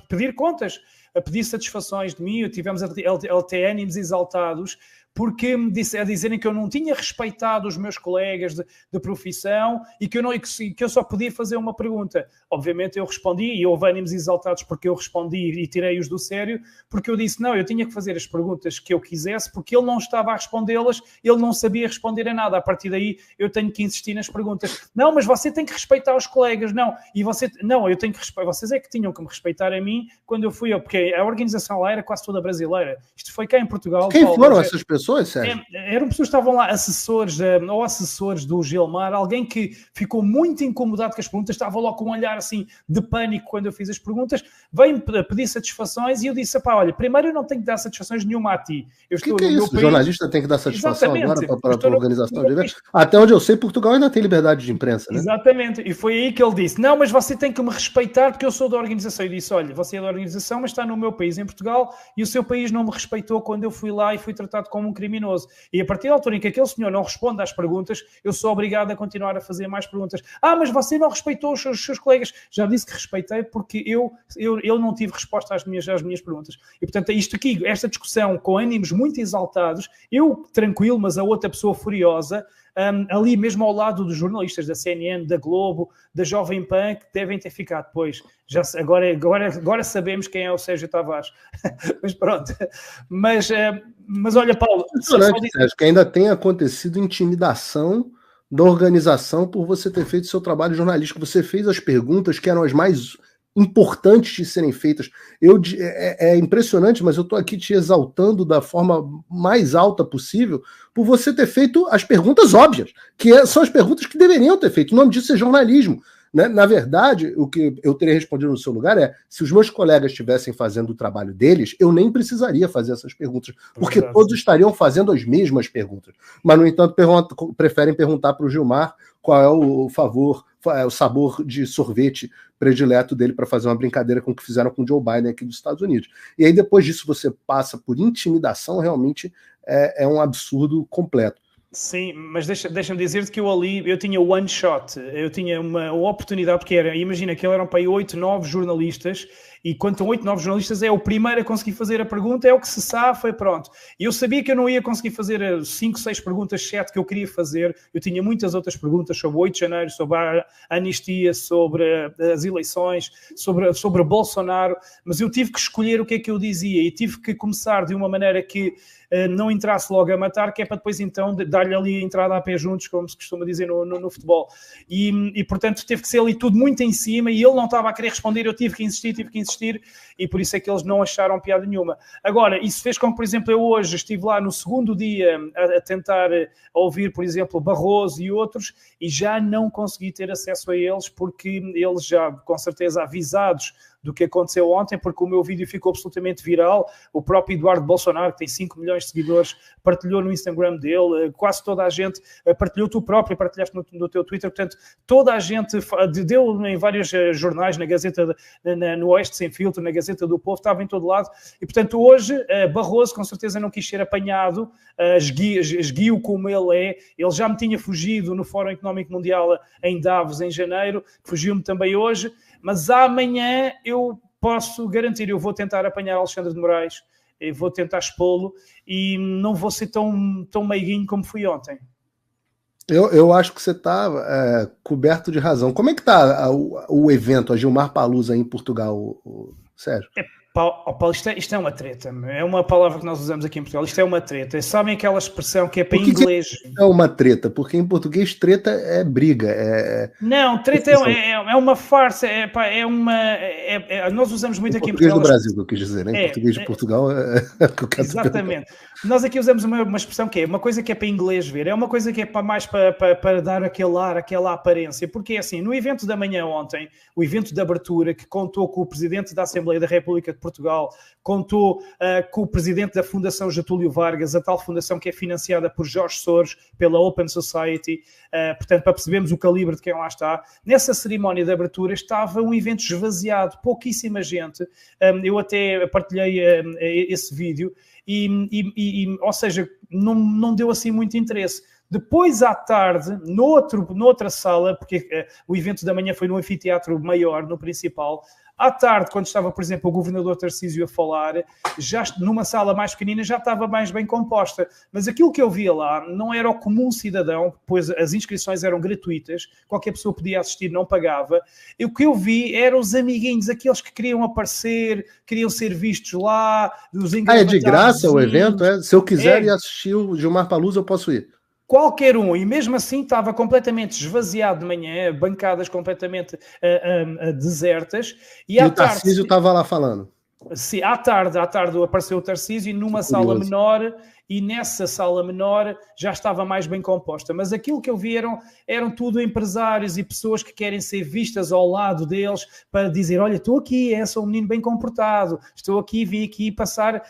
pedir contas, a pedir satisfações de mim. Tivemos até ânimos exaltados, porque a dizerem que eu não tinha respeitado os meus colegas de profissão e que eu só podia fazer uma pergunta. Obviamente eu respondi, e houve ânimos exaltados porque eu respondi e tirei-os do sério, porque eu disse, não, eu tinha que fazer as perguntas que eu quisesse, porque ele não estava a respondê-las, ele não sabia responder a nada. A partir daí eu tenho que insistir nas perguntas. Não, mas você tem que respeitar os colegas, não. E eu tenho que respeitar. Vocês é que tinham que me respeitar a mim quando eu fui, porque a organização lá era quase toda brasileira. Isto foi cá em Portugal. Quem foram essas pessoas? pessoas, Sérgio? Eram pessoas que estavam lá, assessores do Gilmar, alguém que ficou muito incomodado com as perguntas, estava logo com um olhar assim de pânico quando eu fiz as perguntas, veio-me pedir satisfações e eu disse, pá, olha, primeiro eu não tenho que dar satisfações nenhuma a ti. Eu estou que é isso? O jornalista tem que dar satisfação agora para a organização de eventos? Até onde eu sei, Portugal ainda tem liberdade de imprensa, né? Exatamente, e foi aí que ele disse, não, mas você tem que me respeitar porque eu sou da organização. Eu disse, olha, você é da organização, mas está no meu país, em Portugal, e o seu país não me respeitou quando eu fui lá e fui tratado como um criminoso. E a partir da altura em que aquele senhor não responde às perguntas, eu sou obrigado a continuar a fazer mais perguntas. Ah, mas você não respeitou os seus colegas. Já disse que respeitei porque eu não tive resposta às minhas perguntas. E, portanto, isto aqui, esta discussão com ânimos muito exaltados, eu tranquilo, mas a outra pessoa furiosa, ali mesmo ao lado dos jornalistas da CNN, da Globo, da Jovem Pan, que devem ter ficado depois. Agora sabemos quem é o Sérgio Tavares. Mas pronto. Mas olha, Paulo... Sérgio, que ainda tem acontecido intimidação da organização por você ter feito seu trabalho jornalístico. Você fez as perguntas que eram as mais importantes de serem feitas. É impressionante, mas eu estou aqui te exaltando da forma mais alta possível por você ter feito as perguntas óbvias, que são as perguntas que deveriam ter feito. O nome disso é jornalismo. Né? Na verdade, o que eu teria respondido no seu lugar é, se os meus colegas estivessem fazendo o trabalho deles, eu nem precisaria fazer essas perguntas, porque todos estariam fazendo as mesmas perguntas. Mas, no entanto, preferem perguntar para o Gilmar qual é o sabor de sorvete predileto dele para fazer uma brincadeira com o que fizeram com o Joe Biden aqui dos Estados Unidos. E aí, depois disso, você passa por intimidação, realmente é um absurdo completo. Sim, mas deixa-me dizer-te que eu tinha one shot, eu tinha uma oportunidade, porque imagina que eram para aí 8, 9 jornalistas, e quando estão 8, 9 jornalistas é o primeiro a conseguir fazer a pergunta, é o que se safa, pronto. E eu sabia que eu não ia conseguir fazer 5, 6 perguntas, 7 que eu queria fazer, eu tinha muitas outras perguntas sobre o 8 de janeiro, sobre a anistia, sobre as eleições, sobre Bolsonaro, mas eu tive que escolher o que é que eu dizia, e tive que começar de uma maneira que não entrasse logo a matar, que é para depois então dar-lhe ali a entrada a pé juntos, como se costuma dizer no futebol. E portanto teve que ser ali tudo muito em cima e ele não estava a querer responder, eu tive que insistir e por isso é que eles não acharam piada nenhuma. Agora, isso fez com que, por exemplo, eu hoje estive lá no segundo dia a tentar ouvir, por exemplo, Barroso e outros e já não consegui ter acesso a eles porque eles já, com certeza, avisados do que aconteceu ontem, porque o meu vídeo ficou absolutamente viral. O próprio Eduardo Bolsonaro, que tem 5 milhões de seguidores, partilhou no Instagram dele, quase toda a gente partilhou, tu próprio partilhaste no teu Twitter, portanto, toda a gente deu em vários jornais, na Gazeta, no Oeste Sem Filtro, na Gazeta do Povo, estava em todo lado, e portanto hoje Barroso com certeza não quis ser apanhado, esguio como ele já me tinha fugido no Fórum Económico Mundial em Davos em janeiro, fugiu-me também hoje, mas amanhã eu posso garantir, eu vou tentar apanhar Alexandre de Moraes, eu vou tentar expô-lo e não vou ser tão meiguinho como fui ontem. Eu acho que você está coberto de razão. Como é que está o evento, a Gilmar Palusa em Portugal, Sérgio? Paulo, isto é uma treta, é uma palavra que nós usamos aqui em Portugal, isto é uma treta. Sabem aquela expressão que é para inglês? É uma treta, porque em português treta é briga. Não, treta é uma farsa, nós usamos muito aqui em Portugal. Em português do Brasil, que eu quis dizer, né? Em português de Portugal exatamente. Nós aqui usamos uma expressão que é uma coisa que é para inglês ver, é uma coisa que é para dar aquele ar, aquela aparência, porque é assim, no evento da manhã ontem, o evento de abertura que contou com o Presidente da Assembleia da República de Portugal, contou com o Presidente da Fundação Getúlio Vargas, a tal fundação que é financiada por Jorge Soros, pela Open Society, portanto, para percebermos o calibre de quem lá está. Nessa cerimónia de abertura estava um evento esvaziado, pouquíssima gente, eu até partilhei esse vídeo, ou seja, não deu assim muito interesse. Depois, à tarde, noutra sala, porque o evento da manhã foi no anfiteatro maior, no principal, à tarde, quando estava, por exemplo, o governador Tarcísio a falar, já numa sala mais pequenina já estava mais bem composta. Mas aquilo que eu via lá não era o comum cidadão, pois as inscrições eram gratuitas, qualquer pessoa podia assistir, não pagava. E o que eu vi eram os amiguinhos, aqueles que queriam aparecer, queriam ser vistos lá. É de graça o evento? Se eu quiser ir assistir o Gilmar Palusa, eu posso ir? Qualquer um, e mesmo assim estava completamente esvaziado de manhã, bancadas completamente desertas. E o Tarcísio estava lá falando. Sim, à tarde apareceu o Tarcísio numa sala menor e nessa sala menor já estava mais bem composta. Mas aquilo que eu vi eram tudo empresários e pessoas que querem ser vistas ao lado deles para dizer, olha, estou aqui, sou um menino bem comportado, estou aqui, vim aqui passar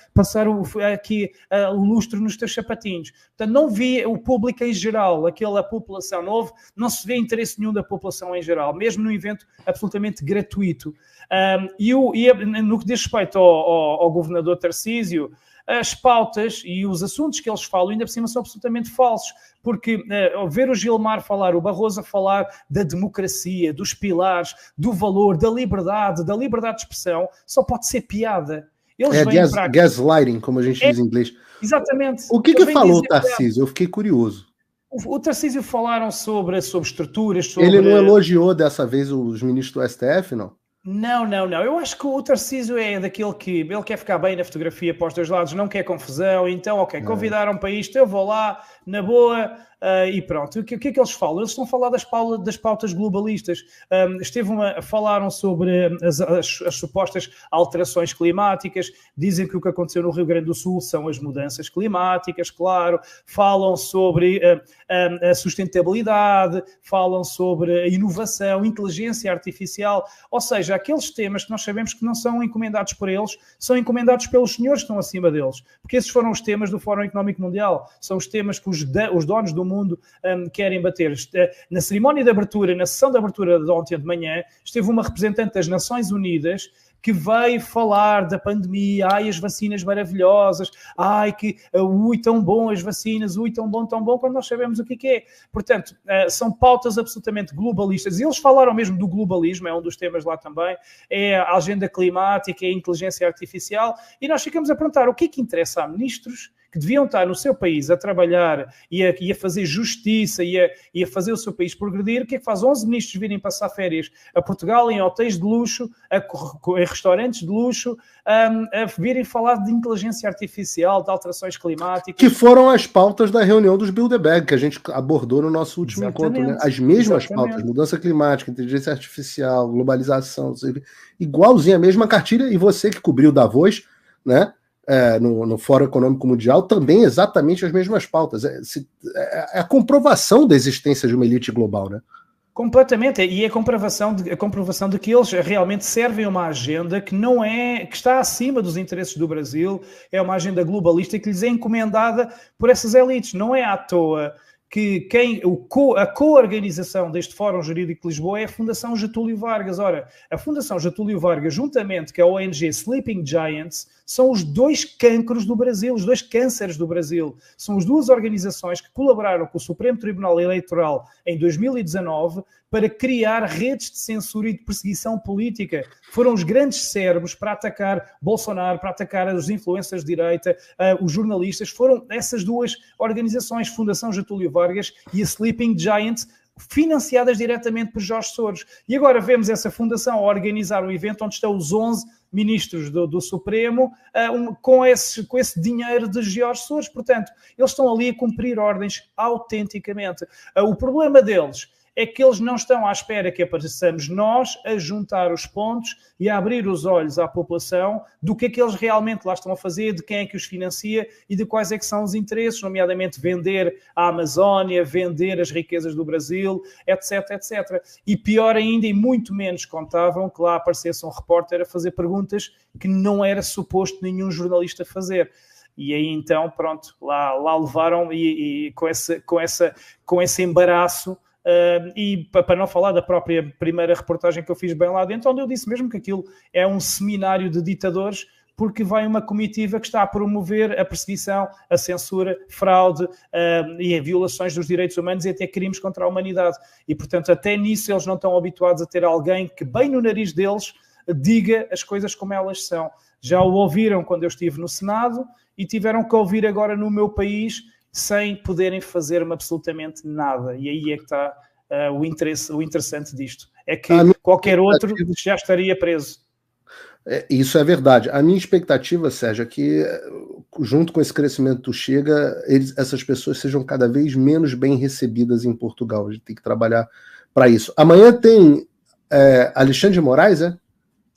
o lustro nos teus sapatinhos. Portanto, não vi o público em geral, aquela população nova, não se vê interesse nenhum da população em geral, mesmo no evento absolutamente gratuito. No que diz respeito ao governador Tarcísio, as pautas e os assuntos que eles falam ainda por cima são absolutamente falsos, porque ver o Gilmar falar, o Barroso a falar da democracia, dos pilares, do valor, da liberdade de expressão, só pode ser piada. Eles gaslighting, como a gente diz em inglês. Exatamente. O que falou o Tarcísio? Eu fiquei curioso. O Tarcísio falaram sobre estruturas, Ele não elogiou dessa vez os ministros do STF, não? Não. Eu acho que o Tarcísio é daquele que ele quer ficar bem na fotografia para os dois lados, não quer confusão, então, ok, convidaram para isto, eu vou lá, na boa, e pronto. O que é que eles falam? Eles estão a falar das pautas globalistas. Falaram sobre as supostas alterações climáticas, dizem que o que aconteceu no Rio Grande do Sul são as mudanças climáticas, claro, falam sobre a sustentabilidade, falam sobre a inovação, inteligência artificial, ou seja, aqueles temas que nós sabemos que não são encomendados por eles, são encomendados pelos senhores que estão acima deles, porque esses foram os temas do Fórum Económico Mundial, são os temas que os donos do mundo querem bater. Na cerimónia de abertura, na sessão de abertura de ontem de manhã, esteve uma representante das Nações Unidas que veio falar da pandemia, as vacinas maravilhosas, tão bom as vacinas, tão bom, quando nós sabemos o que é. Portanto, são pautas absolutamente globalistas. E eles falaram mesmo do globalismo, é um dos temas lá também, é a agenda climática, é a inteligência artificial, e nós ficamos a perguntar o que é que interessa a ministros que deviam estar no seu país a trabalhar e a fazer justiça e a fazer o seu país progredir. O que é que faz 11 ministros virem passar férias a Portugal em hotéis de luxo, em restaurantes de luxo, a virem falar de inteligência artificial, de alterações climáticas? Que foram as pautas da reunião dos Bilderberg, que a gente abordou no nosso último encontro. Né? As mesmas pautas, mudança climática, inteligência artificial, globalização, igualzinho a mesma cartilha, e você que cobriu Davos, né? No Fórum Econômico Mundial, também exatamente as mesmas pautas. É a comprovação da existência de uma elite global, né? Completamente, e a comprovação de que eles realmente servem uma agenda que que está acima dos interesses do Brasil, é uma agenda globalista que lhes é encomendada por essas elites. Não é à toa que a co-organização deste Fórum Jurídico de Lisboa é a Fundação Getúlio Vargas. Ora, a Fundação Getúlio Vargas, juntamente com a ONG Sleeping Giants, são os dois cancros do Brasil, os dois cânceres do Brasil. São as duas organizações que colaboraram com o Supremo Tribunal Eleitoral em 2019 para criar redes de censura e de perseguição política. Foram os grandes cérebros para atacar Bolsonaro, para atacar os influencers de direita, os jornalistas. Foram essas duas organizações, Fundação Getúlio Vargas e a Sleeping Giants, financiadas diretamente por Jorge Soros. E agora vemos essa fundação a organizar um evento onde estão os 11 ministros do Supremo com esse dinheiro de Jorge Soros. Portanto, eles estão ali a cumprir ordens autenticamente. O problema deles é que eles não estão à espera que apareçamos nós a juntar os pontos e a abrir os olhos à população do que é que eles realmente lá estão a fazer, de quem é que os financia e de quais é que são os interesses, nomeadamente vender a Amazónia, vender as riquezas do Brasil, etc, etc. E pior ainda, e muito menos contavam, que lá aparecesse um repórter a fazer perguntas que não era suposto nenhum jornalista fazer. E aí então, pronto, lá levaram e com esse embaraço. E para não falar da própria primeira reportagem que eu fiz bem lá dentro, onde eu disse mesmo que aquilo é um seminário de ditadores, porque vai uma comitiva que está a promover a perseguição, a censura, fraude e as violações dos direitos humanos e até crimes contra a humanidade. E, portanto, até nisso eles não estão habituados a ter alguém que, bem no nariz deles, diga as coisas como elas são. Já o ouviram quando eu estive no Senado e tiveram que ouvir agora no meu país, sem poderem fazer absolutamente nada. E aí é que está o interessante disto. É que qualquer outro já estaria preso. Isso é verdade. A minha expectativa, Sérgio, é que, junto com esse crescimento do Chega, essas pessoas sejam cada vez menos bem recebidas em Portugal. A gente tem que trabalhar para isso. Amanhã tem Alexandre de Moraes,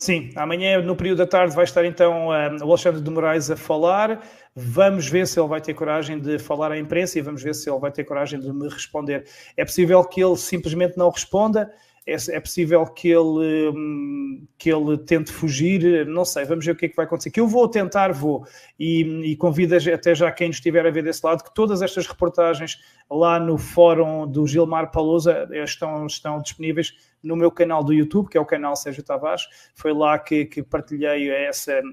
Sim, amanhã no período da tarde vai estar então o Alexandre de Moraes a falar. Vamos ver se ele vai ter coragem de falar à imprensa e vamos ver se ele vai ter coragem de me responder. É possível que ele simplesmente não responda, é possível que ele tente fugir, não sei, vamos ver o que é que vai acontecer. Que eu vou tentar, e convido até já quem estiver a ver desse lado, que todas estas reportagens lá no fórum do Gilmar Palousa estão disponíveis no meu canal do YouTube, que é o canal Sérgio Tavares. Foi lá que partilhei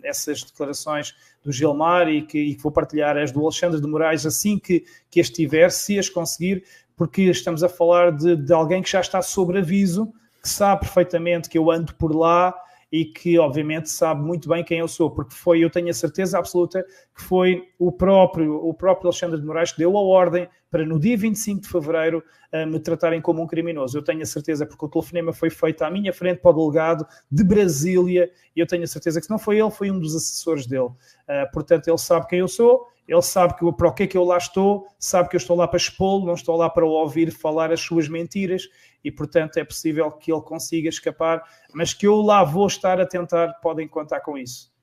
essas declarações do Gilmar e que vou partilhar as do Alexandre de Moraes assim que as tiver, se as conseguir, porque estamos a falar de alguém que já está sob aviso, que sabe perfeitamente que eu ando por lá e que, obviamente, sabe muito bem quem eu sou, porque eu tenho a certeza absoluta que foi o próprio Alexandre de Moraes que deu a ordem para, no dia 25 de fevereiro, me tratarem como um criminoso. Eu tenho a certeza, porque o telefonema foi feito à minha frente para o delegado de Brasília, e eu tenho a certeza que se não foi ele, foi um dos assessores dele. Portanto, ele sabe quem eu sou, ele sabe para o que é que eu lá estou, sabe que eu estou lá para expô-lo, não estou lá para o ouvir falar as suas mentiras, e, portanto, é possível que ele consiga escapar, mas que eu lá vou estar a tentar, podem contar com isso.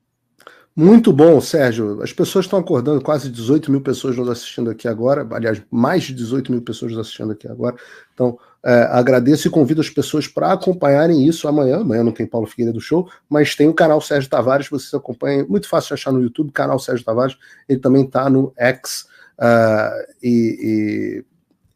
Muito bom, Sérgio. As pessoas estão acordando, quase 18 mil pessoas nos assistindo aqui agora, aliás, mais de 18 mil pessoas nos assistindo aqui agora. Então, agradeço e convido as pessoas para acompanharem isso amanhã. Amanhã não tem Paulo Figueiredo Show, mas tem o canal Sérgio Tavares, vocês acompanhem, muito fácil de achar no YouTube, canal Sérgio Tavares, ele também está no X, e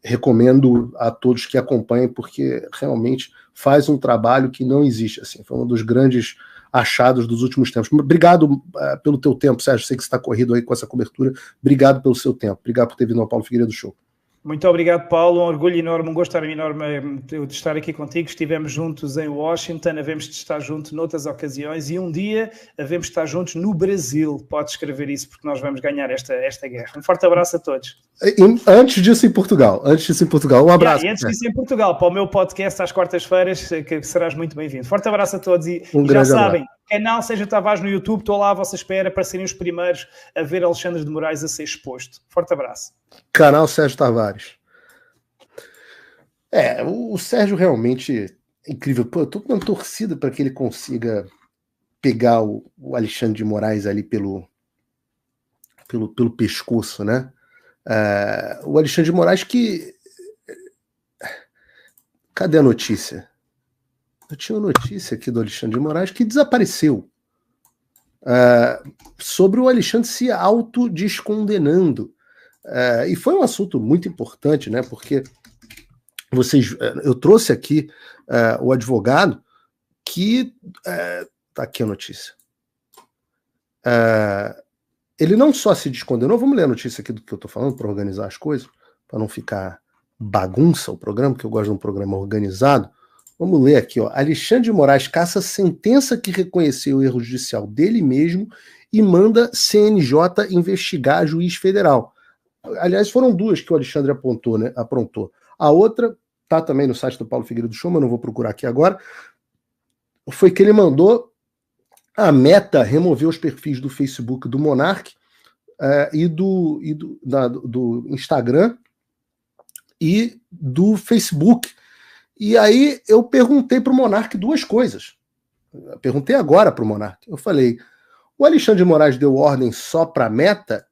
recomendo a todos que acompanhem, porque realmente faz um trabalho que não existe, assim, foi um dos grandes achados dos últimos tempos. Obrigado pelo teu tempo, Sérgio, sei que você está corrido aí com essa cobertura, obrigado pelo seu tempo, obrigado por ter vindo ao Paulo Figueiredo Show. Muito obrigado, Paulo, um orgulho enorme, um gosto enorme de estar aqui contigo. Estivemos juntos em Washington, havemos de estar juntos noutras ocasiões e um dia havemos de estar juntos no Brasil. Pode escrever isso porque nós vamos ganhar esta guerra. Um forte abraço a todos. Antes disso em Portugal, um abraço. E antes disso em Portugal, para o meu podcast às quartas-feiras, que serás muito bem-vindo. Forte abraço a todos e já sabem, canal Sérgio Tavares no YouTube, estou lá à vossa espera para serem os primeiros a ver Alexandre de Moraes a ser exposto. Forte abraço. Canal Sérgio Tavares. O Sérgio realmente é incrível. Pô, eu tô com uma torcida para que ele consiga pegar o Alexandre de Moraes ali pelo pescoço, né? O Alexandre de Moraes que... Cadê a notícia? Eu tinha uma notícia aqui do Alexandre de Moraes que desapareceu. Sobre o Alexandre se autodescondenando. E foi um assunto muito importante, né? Porque eu trouxe aqui o advogado que... tá aqui a notícia. Ele não só se descondenou, vamos ler a notícia aqui do que eu estou falando para organizar as coisas, para não ficar bagunça o programa, porque eu gosto de um programa organizado. Vamos ler aqui, ó. Alexandre de Moraes caça sentença que reconheceu o erro judicial dele mesmo e manda CNJ investigar juiz federal. Aliás, foram duas que o Alexandre aprontou. A outra tá também no site do Paulo Figueiredo Show, mas não vou procurar aqui agora. Foi que ele mandou a Meta remover os perfis do Facebook do Monark e do Instagram e do Facebook. E aí eu perguntei para o Monark duas coisas. Eu perguntei agora para o Monark. Eu falei, o Alexandre de Moraes deu ordem só para a Meta?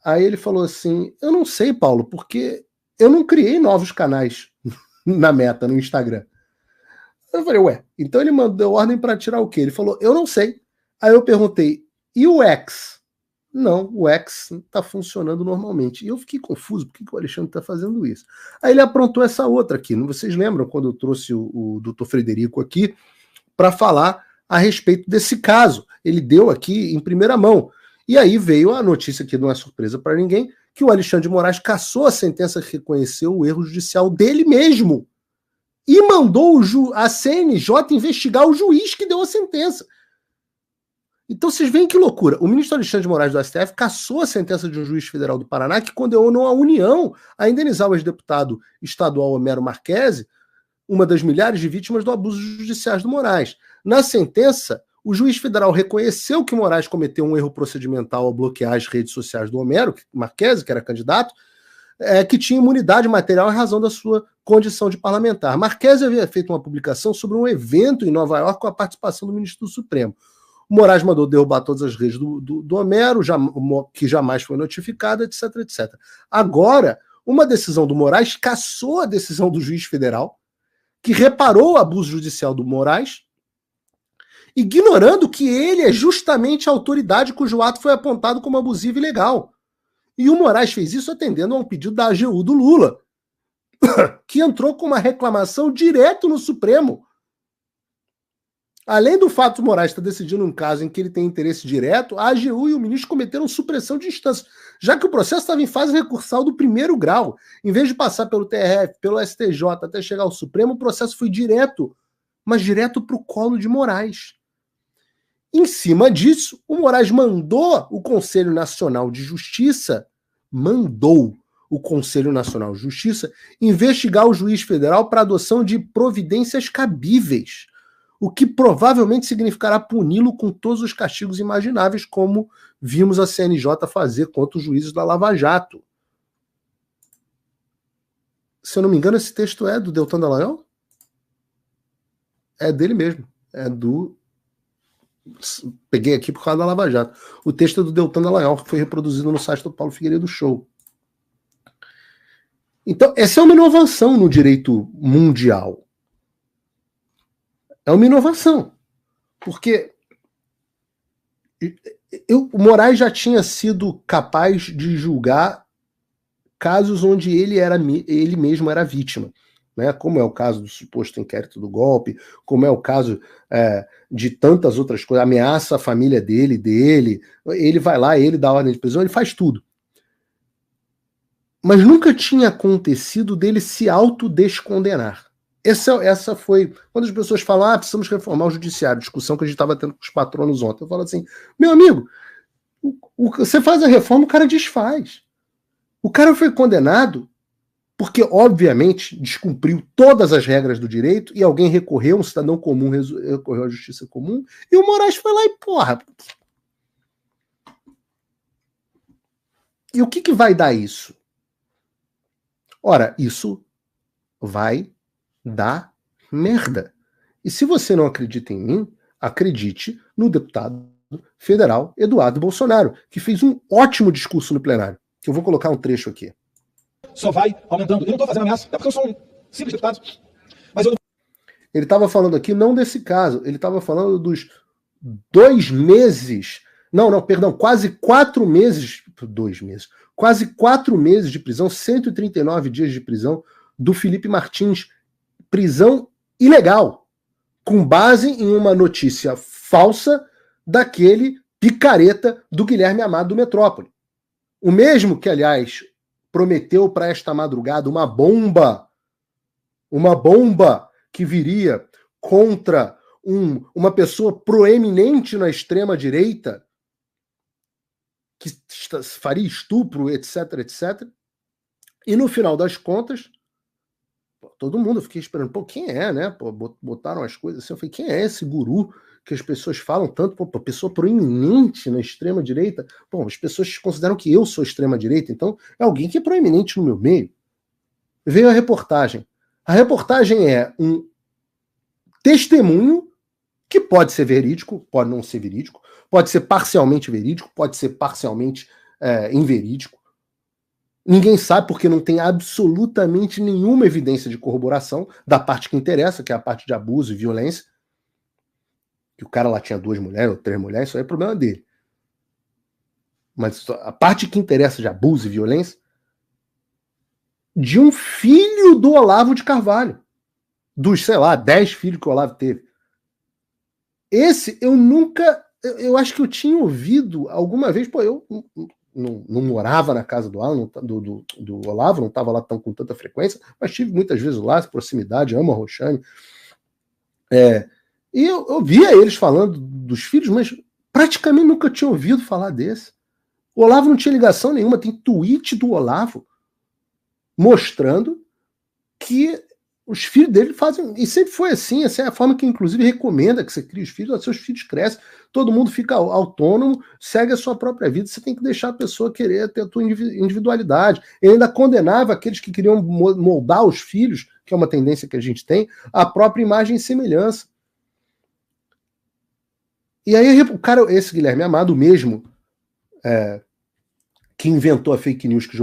Aí ele falou assim, eu não sei, Paulo, porque eu não criei novos canais na Meta, no Instagram. Eu falei, então ele deu ordem para tirar o quê? Ele falou, eu não sei. Aí eu perguntei, e o X? Não, o X está funcionando normalmente. E eu fiquei confuso, por que o Alexandre está fazendo isso? Aí ele aprontou essa outra aqui. Vocês lembram quando eu trouxe o doutor Frederico aqui para falar a respeito desse caso? Ele deu aqui em primeira mão. E aí veio a notícia, que não é surpresa para ninguém, que o Alexandre de Moraes cassou a sentença que reconheceu o erro judicial dele mesmo e mandou a CNJ investigar o juiz que deu a sentença. Então vocês veem que loucura. O ministro Alexandre de Moraes do STF cassou a sentença de um juiz federal do Paraná que condenou a União a indenizar o ex-deputado estadual Homero Marchese, uma das milhares de vítimas do abuso judiciais do Moraes. Na sentença, o juiz federal reconheceu que Moraes cometeu um erro procedimental ao bloquear as redes sociais do Homero Marchese, que era candidato, que tinha imunidade material em razão da sua condição de parlamentar. Marquesi havia feito uma publicação sobre um evento em Nova York com a participação do ministro do Supremo. O Moraes mandou derrubar todas as redes do Homero, que jamais foi notificada, etc, etc. Agora, uma decisão do Moraes cassou a decisão do juiz federal, que reparou o abuso judicial do Moraes, ignorando que ele é justamente a autoridade cujo ato foi apontado como abusivo e ilegal. E o Moraes fez isso atendendo a um pedido da AGU do Lula, que entrou com uma reclamação direto no Supremo. Além do fato do Moraes estar decidindo um caso em que ele tem interesse direto, a AGU e o ministro cometeram supressão de instância, já que o processo estava em fase recursal do primeiro grau. Em vez de passar pelo TRF, pelo STJ, até chegar ao Supremo, o processo foi direto, mas direto para o colo de Moraes. Em cima disso, o Moraes mandou o Conselho Nacional de Justiça, investigar o juiz federal para adoção de providências cabíveis, o que provavelmente significará puni-lo com todos os castigos imagináveis, como vimos a CNJ fazer contra os juízes da Lava Jato. Se eu não me engano, esse texto é do Deltan Dallagnol? É dele mesmo. É do... Peguei aqui por causa da Lava Jato. O texto é do Deltan Dallagnol, que foi reproduzido no site do Paulo Figueiredo Show. Então, essa é uma inovação no direito mundial. É uma inovação. Porque o Moraes já tinha sido capaz de julgar casos onde ele mesmo era vítima, né? Como é o caso do suposto inquérito do golpe, como é o caso de tantas outras coisas, ameaça a família dele, ele vai lá, ele dá ordem de prisão, ele faz tudo. Mas nunca tinha acontecido dele se autodescondenar. Essa foi... Quando as pessoas falam, precisamos reformar o judiciário, discussão que a gente estava tendo com os patronos ontem, eu falo assim, meu amigo, você faz a reforma, o cara desfaz. O cara foi condenado porque, obviamente, descumpriu todas as regras do direito e alguém recorreu, um cidadão comum recorreu à justiça comum, e o Moraes foi lá e, porra... E o que vai dar isso? Ora, isso vai dar merda. E se você não acredita em mim, acredite no deputado federal Eduardo Bolsonaro, que fez um ótimo discurso no plenário, que eu vou colocar um trecho aqui. Só vai aumentando. Eu não estou fazendo ameaça, é porque eu sou um simples deputado. Mas eu não... Ele estava falando aqui não desse caso, ele estava falando dos 2 meses, quase 4 meses, 2 meses, quase 4 meses de prisão, 139 dias de prisão do Felipe Martins, prisão ilegal, com base em uma notícia falsa daquele picareta do Guilherme Amado do Metrópole. O mesmo que, aliás, prometeu para esta madrugada uma bomba que viria contra uma pessoa proeminente na extrema-direita, que faria estupro, etc, etc. E no final das contas, todo mundo, eu fiquei esperando, quem é, né? Botaram as coisas assim, eu falei, quem é esse guru que as pessoas falam tanto, pessoa proeminente na extrema-direita? As pessoas consideram que eu sou extrema-direita, então é alguém que é proeminente no meu meio. Veio a reportagem. A reportagem é um testemunho que pode ser verídico, pode não ser verídico, pode ser parcialmente verídico, pode ser parcialmente inverídico. Ninguém sabe porque não tem absolutamente nenhuma evidência de corroboração da parte que interessa, que é a parte de abuso e violência. Que o cara lá tinha 2 mulheres ou 3 mulheres, isso aí é problema dele. Mas a parte que interessa de abuso e violência, de um filho do Olavo de Carvalho. Dos, 10 filhos que o Olavo teve. Esse eu nunca... Eu acho que eu tinha ouvido alguma vez, eu não morava na casa do Olavo, não estava lá com tanta frequência, mas tive muitas vezes lá, proximidade, amo a Roxane. E eu via eles falando dos filhos, mas praticamente nunca tinha ouvido falar desse. O Olavo não tinha ligação nenhuma, tem tweet do Olavo mostrando que Os filhos dele fazem, e sempre foi assim, essa é a forma que inclusive recomenda que você crie os filhos, seus filhos crescem, todo mundo fica autônomo, segue a sua própria vida, você tem que deixar a pessoa querer ter a tua individualidade. Ele ainda condenava aqueles que queriam moldar os filhos, que é uma tendência que a gente tem, a própria imagem e semelhança. E aí o cara, esse Guilherme Amado mesmo, que inventou a fake news que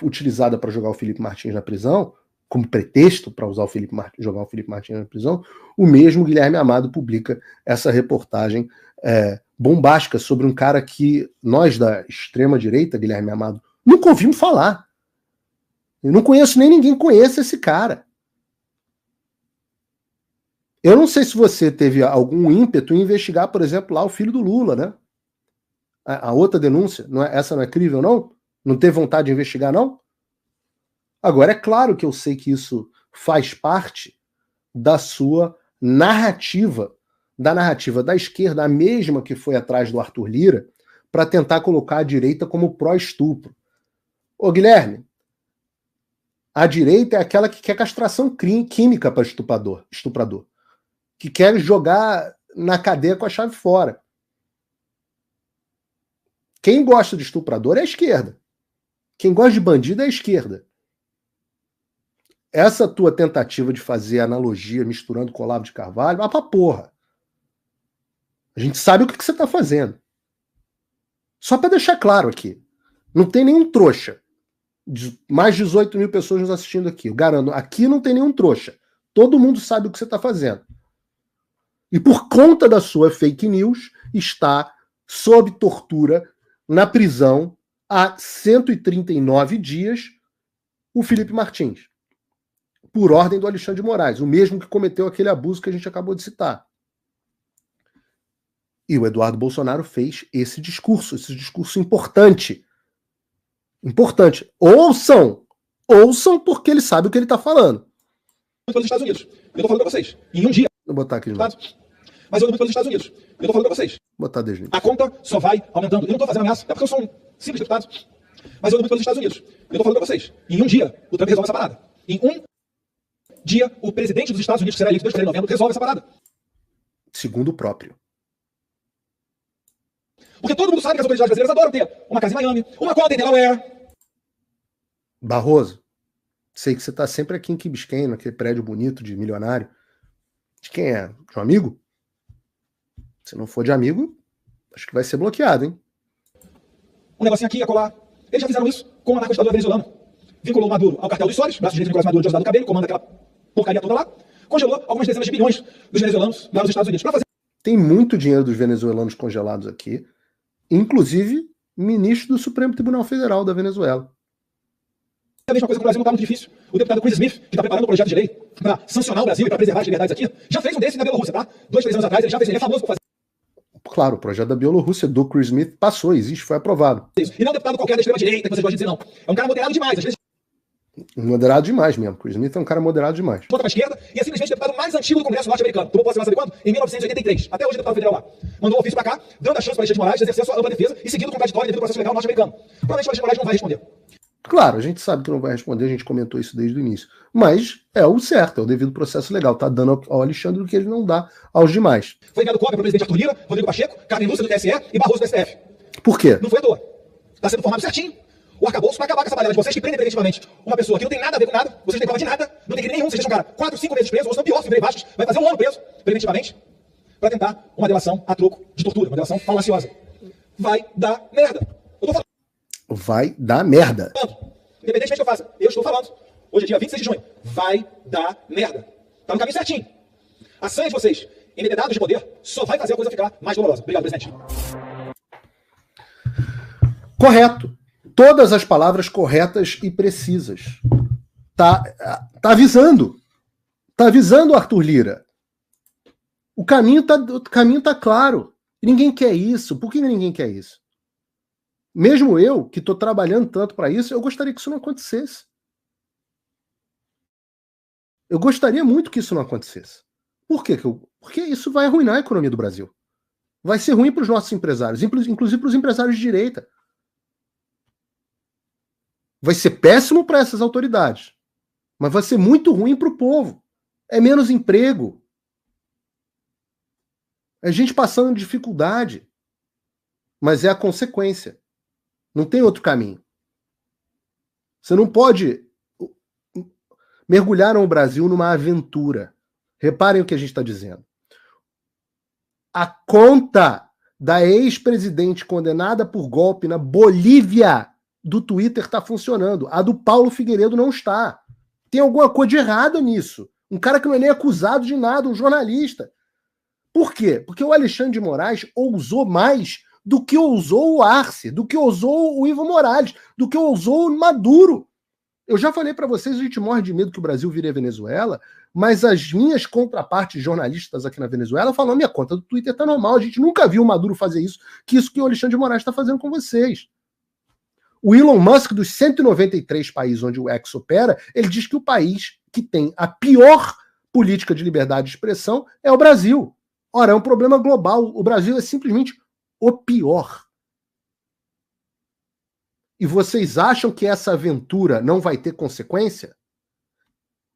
utilizada para jogar o Felipe Martins na prisão, como pretexto para usar jogar o Felipe Martins na prisão, o mesmo Guilherme Amado publica essa reportagem bombástica sobre um cara que nós da extrema-direita, Guilherme Amado, nunca ouvimos falar. Eu não conheço, nem ninguém conhece esse cara. Eu não sei se você teve algum ímpeto em investigar, por exemplo, lá o filho do Lula, né? A outra denúncia, essa não é crível, não? Não teve vontade de investigar, não? Agora, é claro que eu sei que isso faz parte da sua narrativa, da narrativa da esquerda, a mesma que foi atrás do Arthur Lira, para tentar colocar a direita como pró-estupro. Ô, Guilherme, a direita é aquela que quer castração química para estuprador, que quer jogar na cadeia com a chave fora. Quem gosta de estuprador é a esquerda. Quem gosta de bandido é a esquerda. Essa tua tentativa de fazer analogia misturando com o Olavo de Carvalho, vai pra porra. A gente sabe o que você tá fazendo. Só para deixar claro aqui, não tem nenhum trouxa. Mais 18 mil pessoas nos assistindo aqui. Eu garanto, aqui não tem nenhum trouxa. Todo mundo sabe o que você tá fazendo. E por conta da sua fake news, está sob tortura na prisão há 139 dias o Felipe Martins. Por ordem do Alexandre de Moraes, o mesmo que cometeu aquele abuso que a gente acabou de citar. E o Eduardo Bolsonaro fez esse discurso importante. Importante. Ouçam porque ele sabe o que ele está falando. Pelos Estados Unidos. Eu estou falando para vocês. Em um dia. Vou botar aqui de novo. Mas eu ando muito pelos Estados Unidos. Eu estou falando para vocês. Vou botar desde a conta só vai aumentando. Eu não estou fazendo ameaça. É porque eu sou um simples deputado. Mas eu ando muito pelos Estados Unidos. Eu estou falando para vocês. Em um dia, o Trump resolve essa parada. Em um dia, o presidente dos Estados Unidos, que será eleito em novembro, resolve essa parada. Segundo o próprio. Porque todo mundo sabe que as autoridades brasileiras adoram ter uma casa em Miami, uma conta em Delaware. Barroso, sei que você está sempre aqui em Key Biscayne, naquele prédio bonito de milionário. De quem é? De um amigo? Se não for de amigo, acho que vai ser bloqueado, hein? Um negocinho aqui, acolá. Eles já fizeram isso com o narco-ditador venezuelano. Vinculou o Maduro ao cartel dos Soros, braço direito de Nicolás Maduro, Diosdado Cabello, comanda aquela porcaria toda lá. Congelou algumas dezenas de bilhões dos venezuelanos lá nos Estados Unidos. Fazer... Tem muito dinheiro dos venezuelanos congelados aqui, inclusive ministro do Supremo Tribunal Federal da Venezuela. A mesma coisa que o Brasil não está muito difícil. O deputado Chris Smith, que está preparando um projeto de lei para sancionar o Brasil e para preservar as liberdades aqui, já fez um desse na Bielorrússia, tá? 2, 3 anos atrás, ele já fez. Ele é famoso por fazer. Claro, o projeto da Bielorrússia do Chris Smith passou, existe, foi aprovado. Isso. E não é um deputado qualquer da extrema-direita, que vocês gostam de dizer, não. É um cara moderado demais. Às vezes... Moderado demais mesmo. Chris Smith é um cara moderado demais. Volta para a esquerda e é simplesmente o deputado mais antigo do Congresso norte-americano. Tomou posse lá, sabe quando? Em 1983. Até hoje, deputado federal lá. Mandou um ofício para cá, dando a chance para Alexandre de Moraes de exercer a sua ampla defesa e seguindo o contraditório devido ao processo legal norte-americano. Provavelmente o Alexandre de Moraes não vai responder. Claro, a gente sabe que não vai responder, a gente comentou isso desde o início. Mas é o certo, é o devido processo legal. Tá dando ao Alexandre o que ele não dá aos demais. Foi enviado cópia para o presidente Arthur Lira, Rodrigo Pacheco, Carmen Lúcia do TSE e Barroso do STF. Por quê? Não foi à toa. Está sendo formado certinho. O arcabouço vai acabar com essa balela de vocês que prendem preventivamente uma pessoa que não tem nada a ver com nada, vocês não têm prova de nada, não tem crime nenhum, vocês deixam o cara 4, 5 meses preso, ou se não pior, se virem baixos, vai fazer 1 ano preso, preventivamente, para tentar uma delação a troco de tortura, uma delação falaciosa. Vai dar merda. Eu tô falando. Vai dar merda. Independentemente do que eu faça, eu estou falando. Hoje é dia 26 de junho. Vai dar merda. Tá no caminho certinho. A sanha de vocês, embebedados de poder, só vai fazer a coisa ficar mais dolorosa. Obrigado, presidente. Correto. Todas as palavras corretas e precisas. Tá avisando. Tá avisando o Arthur Lira. O caminho tá claro. Ninguém quer isso. Por que ninguém quer isso? Mesmo eu, que estou trabalhando tanto para isso, eu gostaria que isso não acontecesse. Eu gostaria muito que isso não acontecesse. Por quê? Porque isso vai arruinar a economia do Brasil. Vai ser ruim para os nossos empresários, inclusive para os empresários de direita. Vai ser péssimo para essas autoridades. Mas vai ser muito ruim para o povo. É menos emprego. É gente passando dificuldade. Mas é a consequência. Não tem outro caminho. Você não pode mergulhar o Brasil numa aventura. Reparem o que a gente está dizendo. A conta da ex-presidente condenada por golpe na Bolívia do Twitter está funcionando. A do Paulo Figueiredo não está. Tem alguma coisa de errado nisso. Um cara que não é nem acusado de nada, um jornalista. Por quê? Porque o Alexandre de Moraes ousou mais do que ousou o Arce, do que ousou o Evo Morales, do que ousou o Maduro. Eu já falei para vocês, a gente morre de medo que o Brasil vire a Venezuela, mas as minhas contrapartes jornalistas aqui na Venezuela falam: minha conta do Twitter tá normal, a gente nunca viu o Maduro fazer isso que o Alexandre de Moraes está fazendo com vocês. O Elon Musk, dos 193 países onde o X opera, ele diz que o país que tem a pior política de liberdade de expressão é o Brasil. Ora, é um problema global. O Brasil é simplesmente o pior. E vocês acham que essa aventura não vai ter consequência?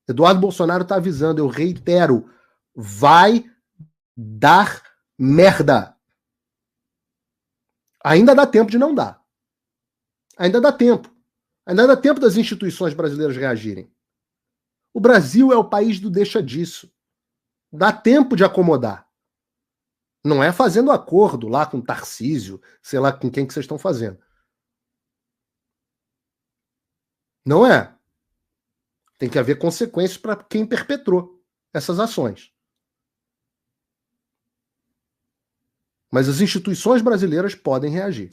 Eduardo Bolsonaro está avisando, eu reitero, vai dar merda. Ainda dá tempo de não dar. Ainda dá tempo. Ainda dá tempo das instituições brasileiras reagirem. O Brasil é o país do deixa disso. Dá tempo de acomodar. Não é fazendo acordo lá com Tarcísio, sei lá com quem que vocês estão fazendo. Não é. Tem que haver consequências para quem perpetrou essas ações. Mas as instituições brasileiras podem reagir.